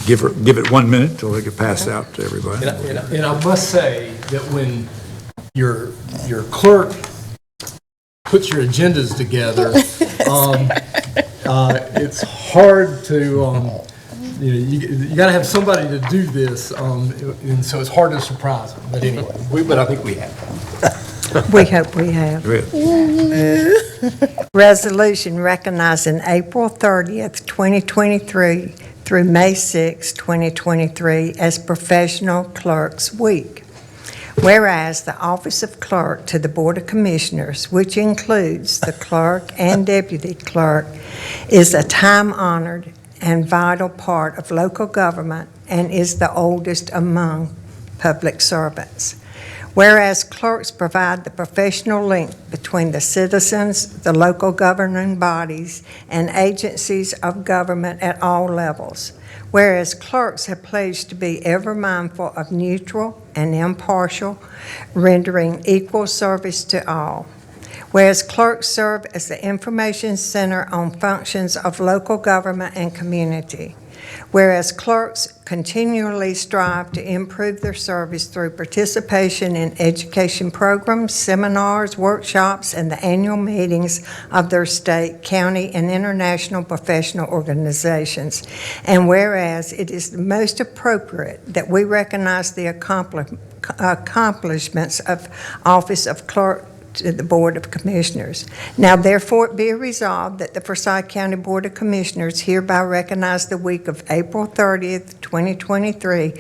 give it 1 minute till it gets passed out to everybody. And I must say that when your clerk puts your agendas together, it's hard to, you got to have somebody to do this, and so it's hard to surprise them. But anyway, but I think we have. We hope we have. Resolution recognizing April 30th, 2023 through May 6, 2023 as Professional Clerks Week. Whereas the Office of Clerk to the Board of Commissioners, which includes the clerk and deputy clerk, is a time-honored and vital part of local government and is the oldest among public servants. Whereas clerks provide the professional link between the citizens, the local governing bodies, and agencies of government at all levels. Whereas clerks have pledged to be ever mindful of neutral and impartial, rendering equal service to all. Whereas clerks serve as the information center on functions of local government and community. Whereas clerks continually strive to improve their service through participation in education programs, seminars, workshops, and the annual meetings of their state, county, and international professional organizations. And whereas it is the most appropriate that we recognize the accomplishments of Office of Clerk to the Board of Commissioners. Now therefore it be resolved that the Forsyth County Board of Commissioners hereby recognize the week of April 30th, 2023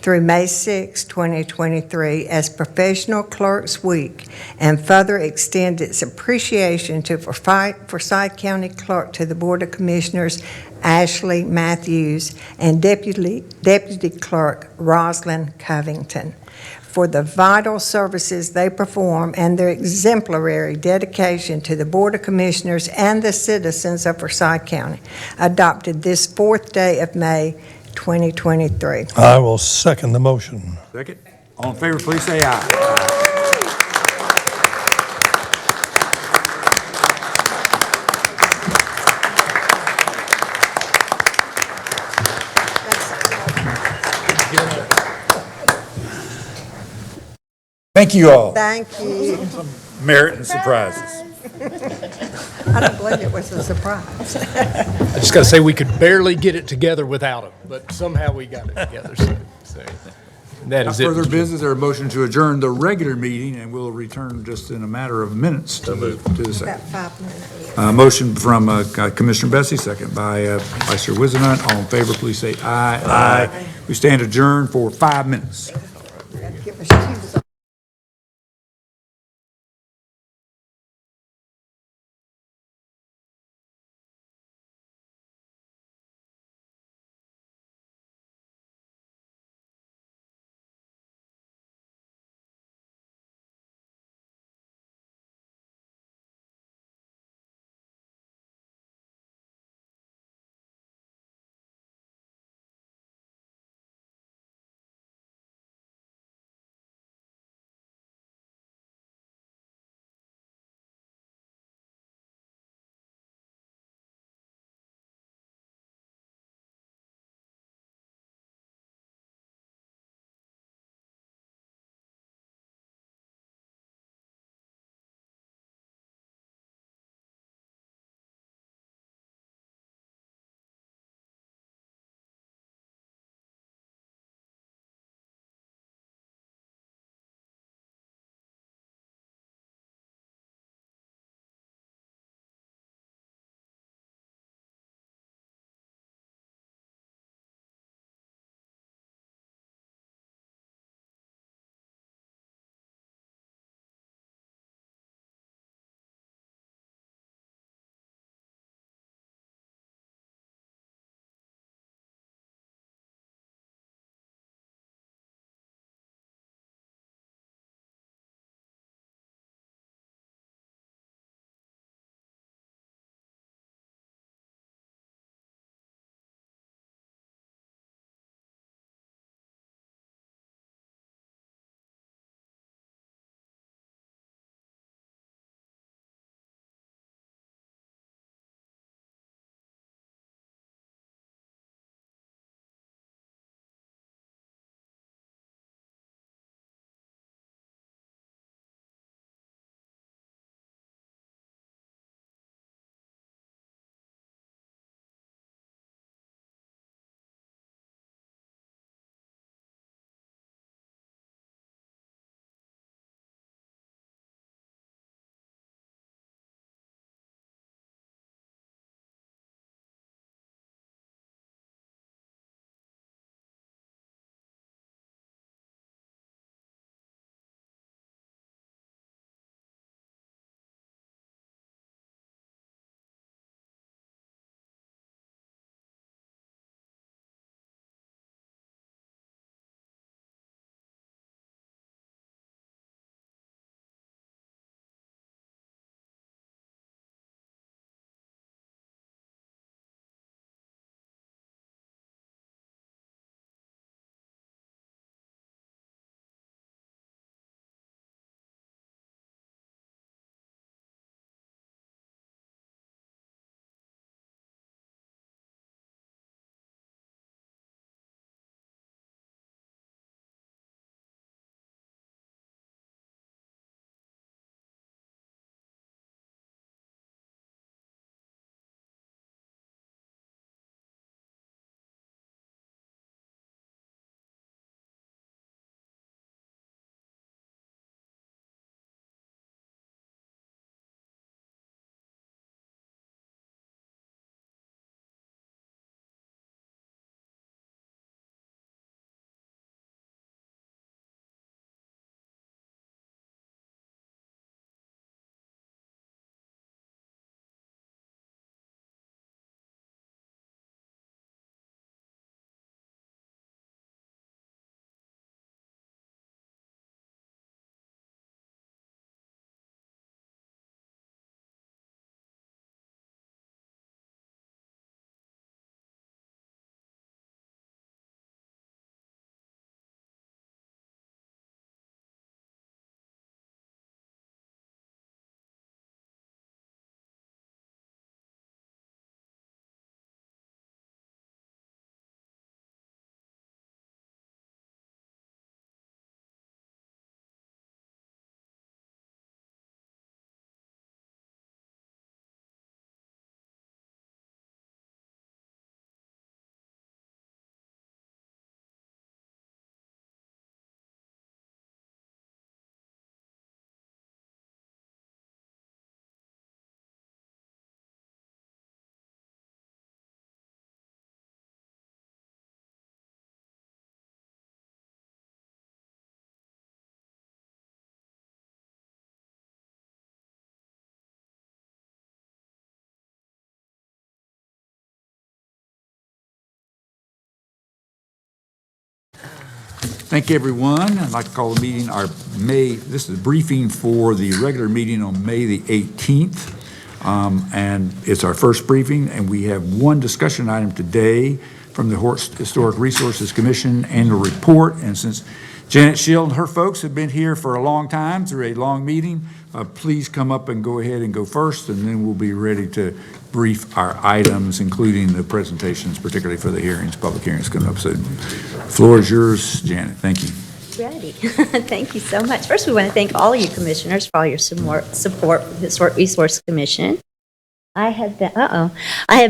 through May 6, 2023 as Professional Clerks Week, and further extend its appreciation to Forsyth County Clerk to the Board of Commissioners Ashley Matthews and Deputy Clerk Rosalind Covington for the vital services they perform and their exemplary dedication to the Board of Commissioners and the citizens of Forsyth County, adopted this 4th day of May, 2023. I will second the motion. Second. All in favor, please say aye. Thank you all. Thank you. Merit and surprises. I don't believe it was a surprise. I just got to say, we could barely get it together without him, but somehow we got it together, so that is it. Further Mr. business or a motion to adjourn the regular meeting, and we'll return just in a matter of minutes to the About second. 5 minutes. Motion from Commissioner Bessie, second by Vice Chair Wizenhut. All in favor, please say aye. Aye. We stand adjourned for 5 minutes. Give us 2. Thank you, everyone. I'd like to call the meeting this is a briefing for the regular meeting on May the 18th. And it's our first briefing, and we have one discussion item today from the Historic Resources Commission annual report. And since Janet Shield and her folks have been here for a long time through a long meeting, please come up and go ahead and go first, and then we'll be ready to brief our items, including the presentations, particularly for the hearings, public hearings coming up. So, floor is yours, Janet. Thank you. Ready. Thank you so much. First, we want to thank all of you commissioners for all your support for the Historic Resource Commission. I have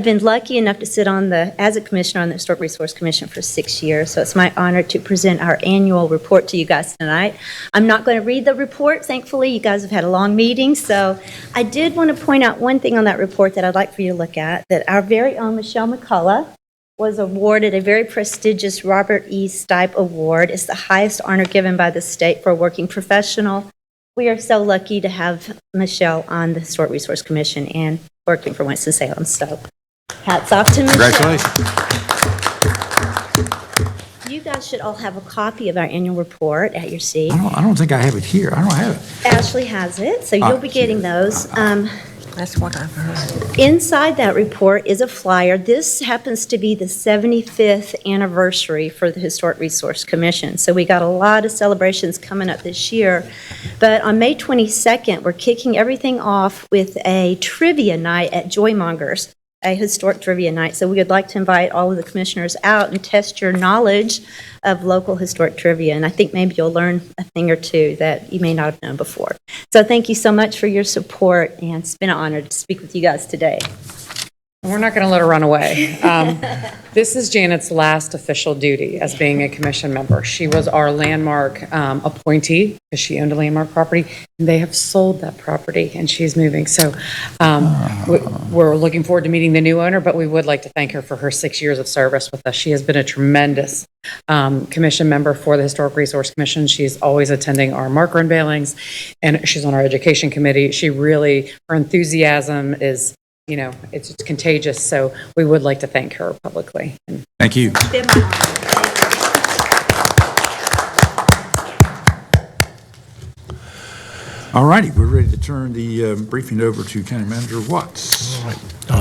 been lucky enough to sit as a commissioner on the Historic Resource Commission for 6 years, so it's my honor to present our annual report to you guys tonight. I'm not going to read the report, thankfully. You guys have had a long meeting, so I did want to point out one thing on that report that I'd like for you to look at, that our very own Michelle McCullough was awarded a very prestigious Robert E. Stipe Award. It's the highest honor given by the state for a working professional. We are so lucky to have Michelle on the Historic Resource Commission and working for Winston-Salem. So hats off to Michelle. Congratulations. You guys should all have a copy of our annual report at your seat. I don't think I have it here. I don't have it. Ashley has it, so you'll be getting those. That's what I've heard. Inside that report is a flyer. This happens to be the 75th anniversary for the Historic Resource Commission. So we got a lot of celebrations coming up this year. But on May 22nd, we're kicking everything off with a trivia night at Joymongers, a historic trivia night. So we would like to invite all of the commissioners out and test your knowledge of local historic trivia. And I think maybe you'll learn a thing or two that you may not have known before. So thank you so much for your support, and it's been an honor to speak with you guys today. We're not going to let her run away. This is Janet's last official duty as being a commission member. She was our landmark appointee because she owned a landmark property, and they have sold that property, and she's moving. So we're looking forward to meeting the new owner, but we would like to thank her for her 6 years of service with us. She has been a tremendous commission member for the Historic Resource Commission. She's always attending our marker unveilings, and she's on our education committee. Her enthusiasm is, it's contagious, so we would like to thank her publicly. Thank you. It's been my honor. All righty, we're ready to turn the briefing over to County Manager Watts. All right.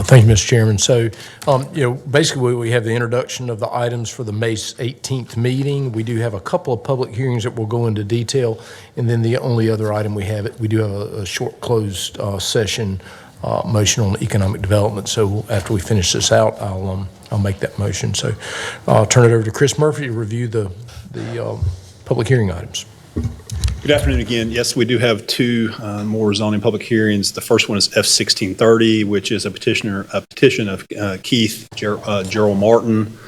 Thank you, Mr. Chairman. So, basically we have the introduction of the items for the May 18th meeting. We do have a couple of public hearings that will go into detail, and then the only other item we do have a short closed session motion on economic development. So after we finish this out, I'll make that motion. So I'll turn it over to Chris Murphy to review the public hearing items. Good afternoon again. Yes, we do have two more zoning public hearings. The first one is F-1630, which is a petition of Keith Gerald Martin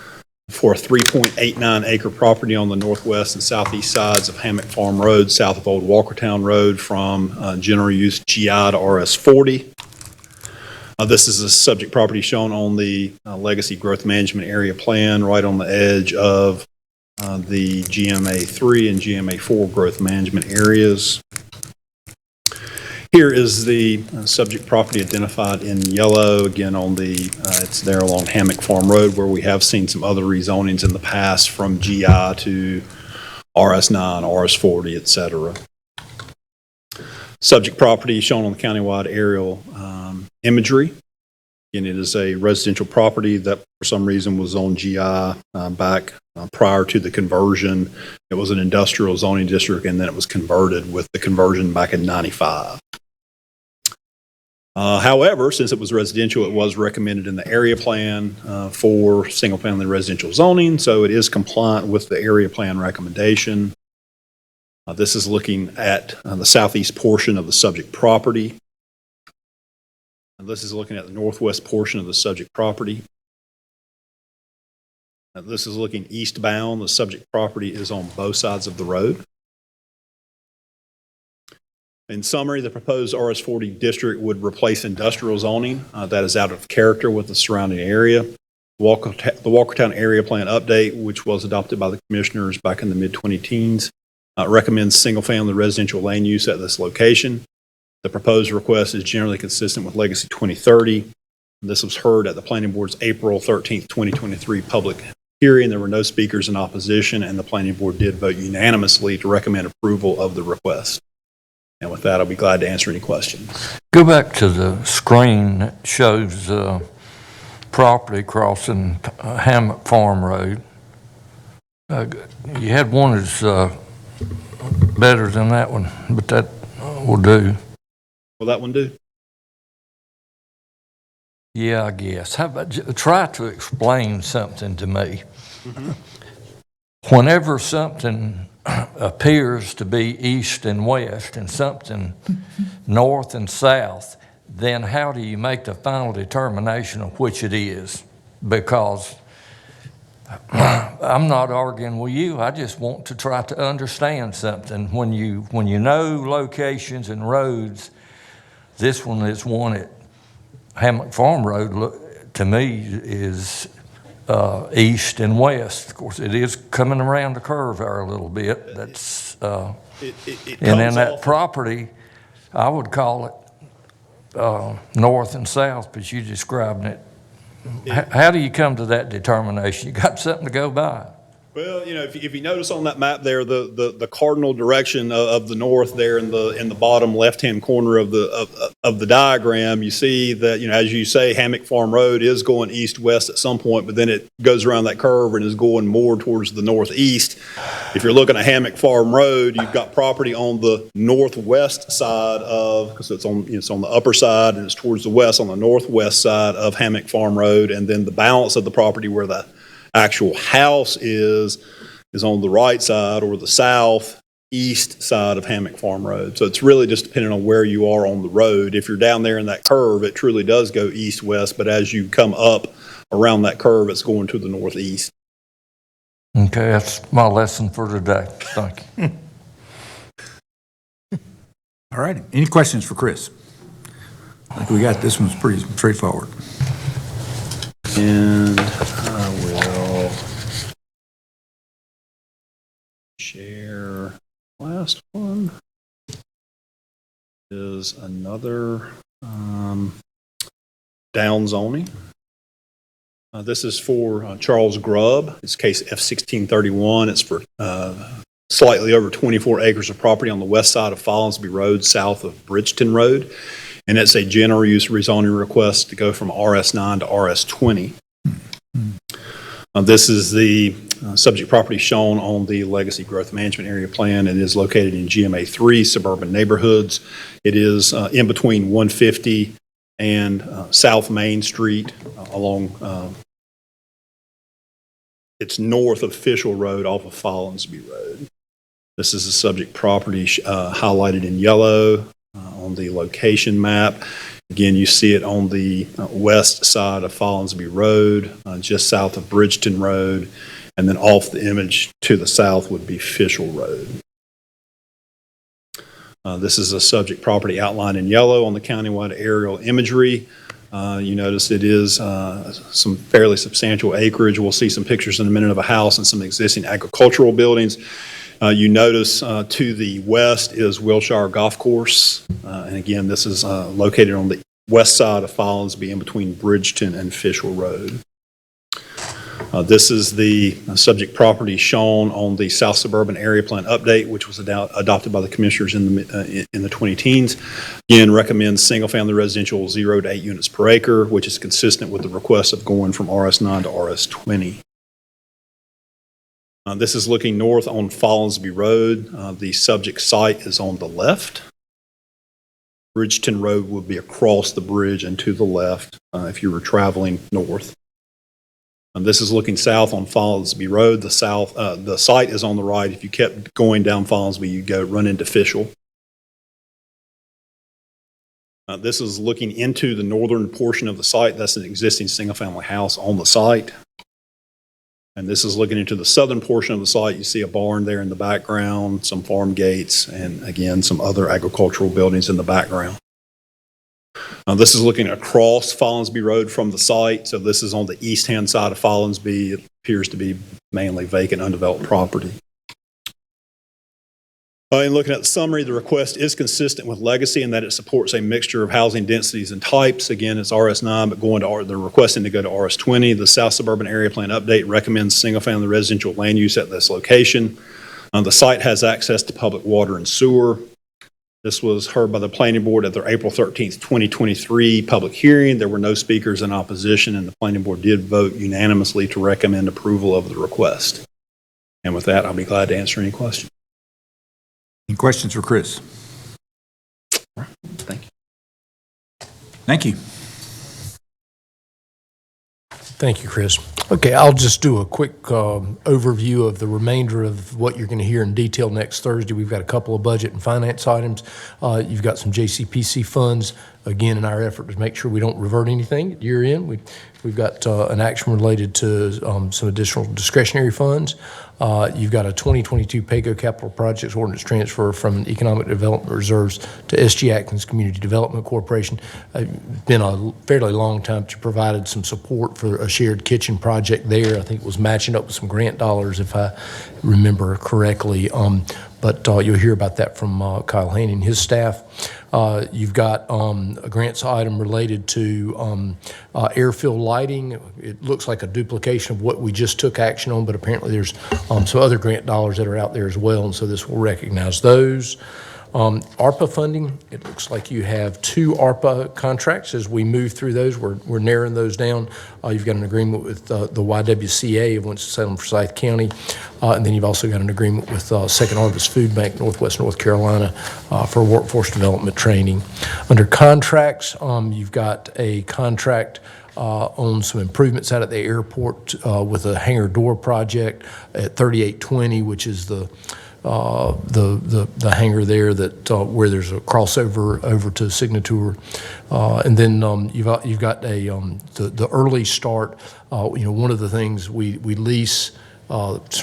for a 3.89 acre property on the northwest and southeast sides of Hammock Farm Road, south of Old Walkertown Road, from general use GI to RS40. This is a subject property shown on the Legacy Growth Management Area Plan, right on the edge of the GMA3 and GMA4 growth management areas. Here is the subject property identified in yellow, again on it's there along Hammock Farm Road, where we have seen some other rezonings in the past from GI to RS9, RS40, etc. Subject property shown on the countywide aerial imagery. And it is a residential property that for some reason was on GI back prior to the conversion. It was an industrial zoning district, and then it was converted with the conversion back in '95. However, since it was residential, it was recommended in the area plan for single-family residential zoning, so it is compliant with the area plan recommendation. This is looking at the southeast portion of the subject property. This is looking at the northwest portion of the subject property. This is looking eastbound. The subject property is on both sides of the road. In summary, the proposed RS40 district would replace industrial zoning that is out of character with the surrounding area. The Walkertown Area Plan update, which was adopted by the commissioners back in the mid-2010s, recommends single-family residential land use at this location. The proposed request is generally consistent with Legacy 2030. This was heard at the Planning Board's April 13th, 2023 public hearing. There were no speakers in opposition, and the planning board did vote unanimously to recommend approval of the request. And with that, I'll be glad to answer any questions. Go back to the screen that shows property crossing Hammock Farm Road. You had one that's better than that one, but that will do. Will that one do? Yeah, I guess. How about try to explain something to me? Whenever something appears to be east and west and something north and south, then how do you make the final determination of which it is? Because I'm not arguing with you. I just want to try to understand something. When you know locations and roads, this one is one at Hammock Farm Road, to me, is east and west. Of course, it is coming around the curve there a little bit. That's and then that property, I would call it north and south, but you describing it. How do you come to that determination? You got something to go by? Well, you know, if you notice on that map there, the cardinal direction of the north there in the bottom left-hand corner of the diagram, you see that, you know, as you say, Hammock Farm Road is going east-west at some point, but then it goes around that curve and is going more towards the northeast. If you're looking at Hammock Farm Road, you've got property on the northwest side of, because it's on the upper side and it's towards the west, on the northwest side of Hammock Farm Road, and then the balance of the property where the actual house is on the right side or the southeast side of Hammock Farm Road. So it's really just depending on where you are on the road. If you're down there in that curve, it truly does go east-west, but as you come up around that curve, it's going to the northeast. Okay, that's my lesson for today. Thank you. All right. Any questions for Chris? I think we got this one's pretty straightforward. And I will share last one is another down zoning. This is for Charles Grubb. It's case F1631. It's for slightly over 24 acres of property on the west side of Follinsby Road, south of Bridgeton Road. And it's a general use rezoning request to go from RS9 to RS20. This is the subject property shown on the Legacy Growth Management Area Plan. It is located in GMA3 suburban neighborhoods. It is in between 150 and South Main Street along, it's north of Fishel Road off of Follinsby Road. This is the subject property highlighted in yellow on the location map. Again, you see it on the west side of Follinsby Road, just south of Bridgeton Road, and then off the image to the south would be Fishel Road. This is a subject property outlined in yellow on the countywide aerial imagery. You notice it is some fairly substantial acreage. We'll see some pictures in a minute of a house and some existing agricultural buildings. You notice to the west is Wilshire Golf Course. And again, this is located on the west side of Follinsby in between Bridgeton and Fishel Road. This is the subject property shown on the South Suburban Area Plan Update, which was adopted by the commissioners in the 20-teens. Again, recommends single-family residential 0 to 8 units per acre, which is consistent with the request of going from RS9 to RS20. This is looking north on Follinsby Road. The subject site is on the left. Bridgeton Road would be across the bridge and to the left if you were traveling north. This is looking south on Follinsby Road. The site is on the right. If you kept going down Follinsby, you'd run into Fishel. This is looking into the northern portion of the site. That's an existing single-family house on the site. And this is looking into the southern portion of the site. You see a barn there in the background, some farm gates, and again, some other agricultural buildings in the background. This is looking across Follinsby Road from the site. So this is on the east-hand side of Follinsby. It appears to be mainly vacant, undeveloped property. In looking at the summary, the request is consistent with legacy in that it supports a mixture of housing densities and types. Again, it's RS9, but they're requesting to go to RS20. The South Suburban Area Plan Update recommends single-family residential land use at this location. The site has access to public water and sewer. This was heard by the Planning Board at their April 13th, 2023 public hearing. There were no speakers in opposition, and the Planning Board did vote unanimously to recommend approval of the request. And with that, I'll be glad to answer any questions. Any questions for Chris? Thank you. Thank you. Thank you, Chris. Okay, I'll just do a quick overview of the remainder of what you're going to hear in detail next Thursday. We've got a couple of budget and finance items. You've got some JCPC funds. Again, in our effort to make sure we don't revert anything at year end, we've got an action related to some additional discretionary funds. You've got a 2022 PAYGO capital projects ordinance transfer from economic development reserves to SG Atkins Community Development Corporation. It's been a fairly long time that you provided some support for a shared kitchen project there. I think it was matching up with some grant dollars, if I remember correctly. But you'll hear about that from Kyle Haney and his staff. You've got a grants item related to airfield lighting. It looks like a duplication of what we just took action on, but apparently there's some other grant dollars that are out there as well, and so this will recognize those. ARPA funding, it looks like you have 2 ARPA contracts. As we move through those, we're narrowing those down. You've got an agreement with the YWCA of Winston-Salem Forsyth County, and then you've also got an agreement with Second Harvest Food Bank, Northwest North Carolina, for workforce development training. Under contracts, you've got a contract on some improvements out at the airport with a hangar door project at 3820, which is the hangar there that where there's a crossover over to Signature, and then you've got the early start. One of the things we lease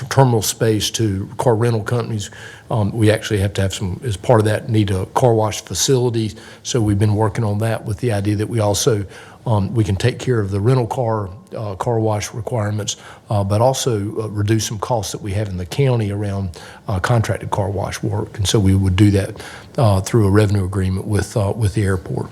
terminal space to car rental companies. We actually have to have some, as part of that, need a car wash facility. So we've been working on that with the idea that we also we can take care of the rental car wash requirements, but also reduce some costs that we have in the county around contracted car wash work. And so we would do that through a revenue agreement with the airport.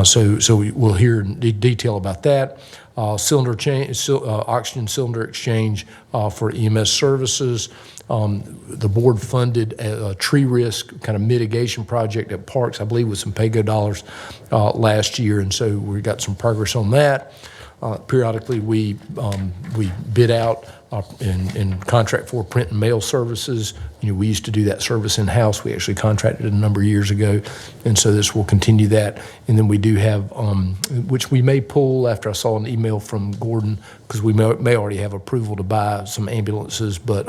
So we'll hear in detail about that. Oxygen cylinder exchange for EMS services. The board funded a tree risk kind of mitigation project at Parks, I believe, with some PAYGO dollars last year, and so we got some progress on that. Periodically, we bid out and contract for print and mail services. We used to do that service in-house. We actually contracted it a number of years ago, and so this will continue that. And then we do have, which we may pull after I saw an email from Gordon, because we may already have approval to buy some ambulances, but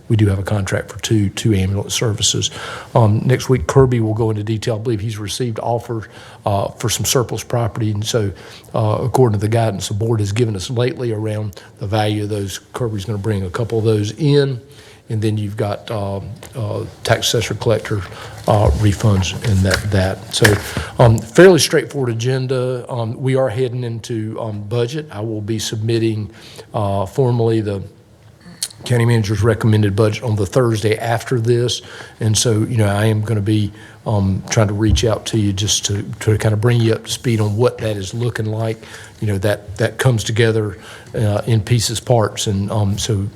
we do have a contract for two ambulance services. Next week, Kirby will go into detail. I believe he's received offers for some surplus property, and so according to the guidance the board has given us lately around the value of those, Kirby's going to bring a couple of those in. And then you've got tax assessor collector refunds and that. So fairly straightforward agenda. We are heading into budget. I will be submitting formally the county manager's recommended budget on the Thursday after this. And so, I am going to be trying to reach out to you just to kind of bring you up to speed on what that is looking like. That comes together in pieces, parts. And so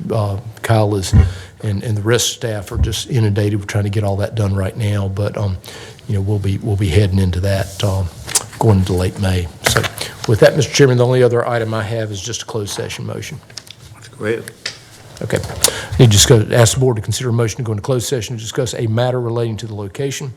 Kyle is, and the rest of staff are just inundated with trying to get all that done right now. But, we'll be heading into that going into late May. So with that, Mr. Chairman, the only other item I have is just a closed session motion. Go ahead. Okay. Need to ask the board to consider a motion to go into closed session to discuss a matter relating to the location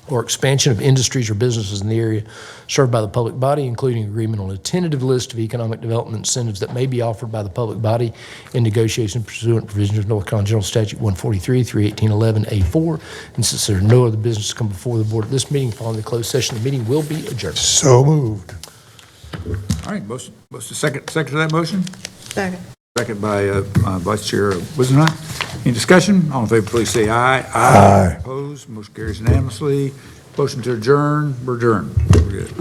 or expansion of industries or businesses in the area served by the public body, including agreement on a tentative list of economic development incentives that may be offered by the public body in negotiation pursuant to provisions of North Carolina General Statute 143, 31811A4. And since there are no other business to come before the board at this meeting, following the closed session, the meeting will be adjourned. So moved. All right, motion second to that motion? Second. Second by Vice Chair Wizenhut. Any discussion? All in favor, please say aye. Aye. Opposed? Motion carries unanimously. Motion to adjourn. We're adjourned. We're good.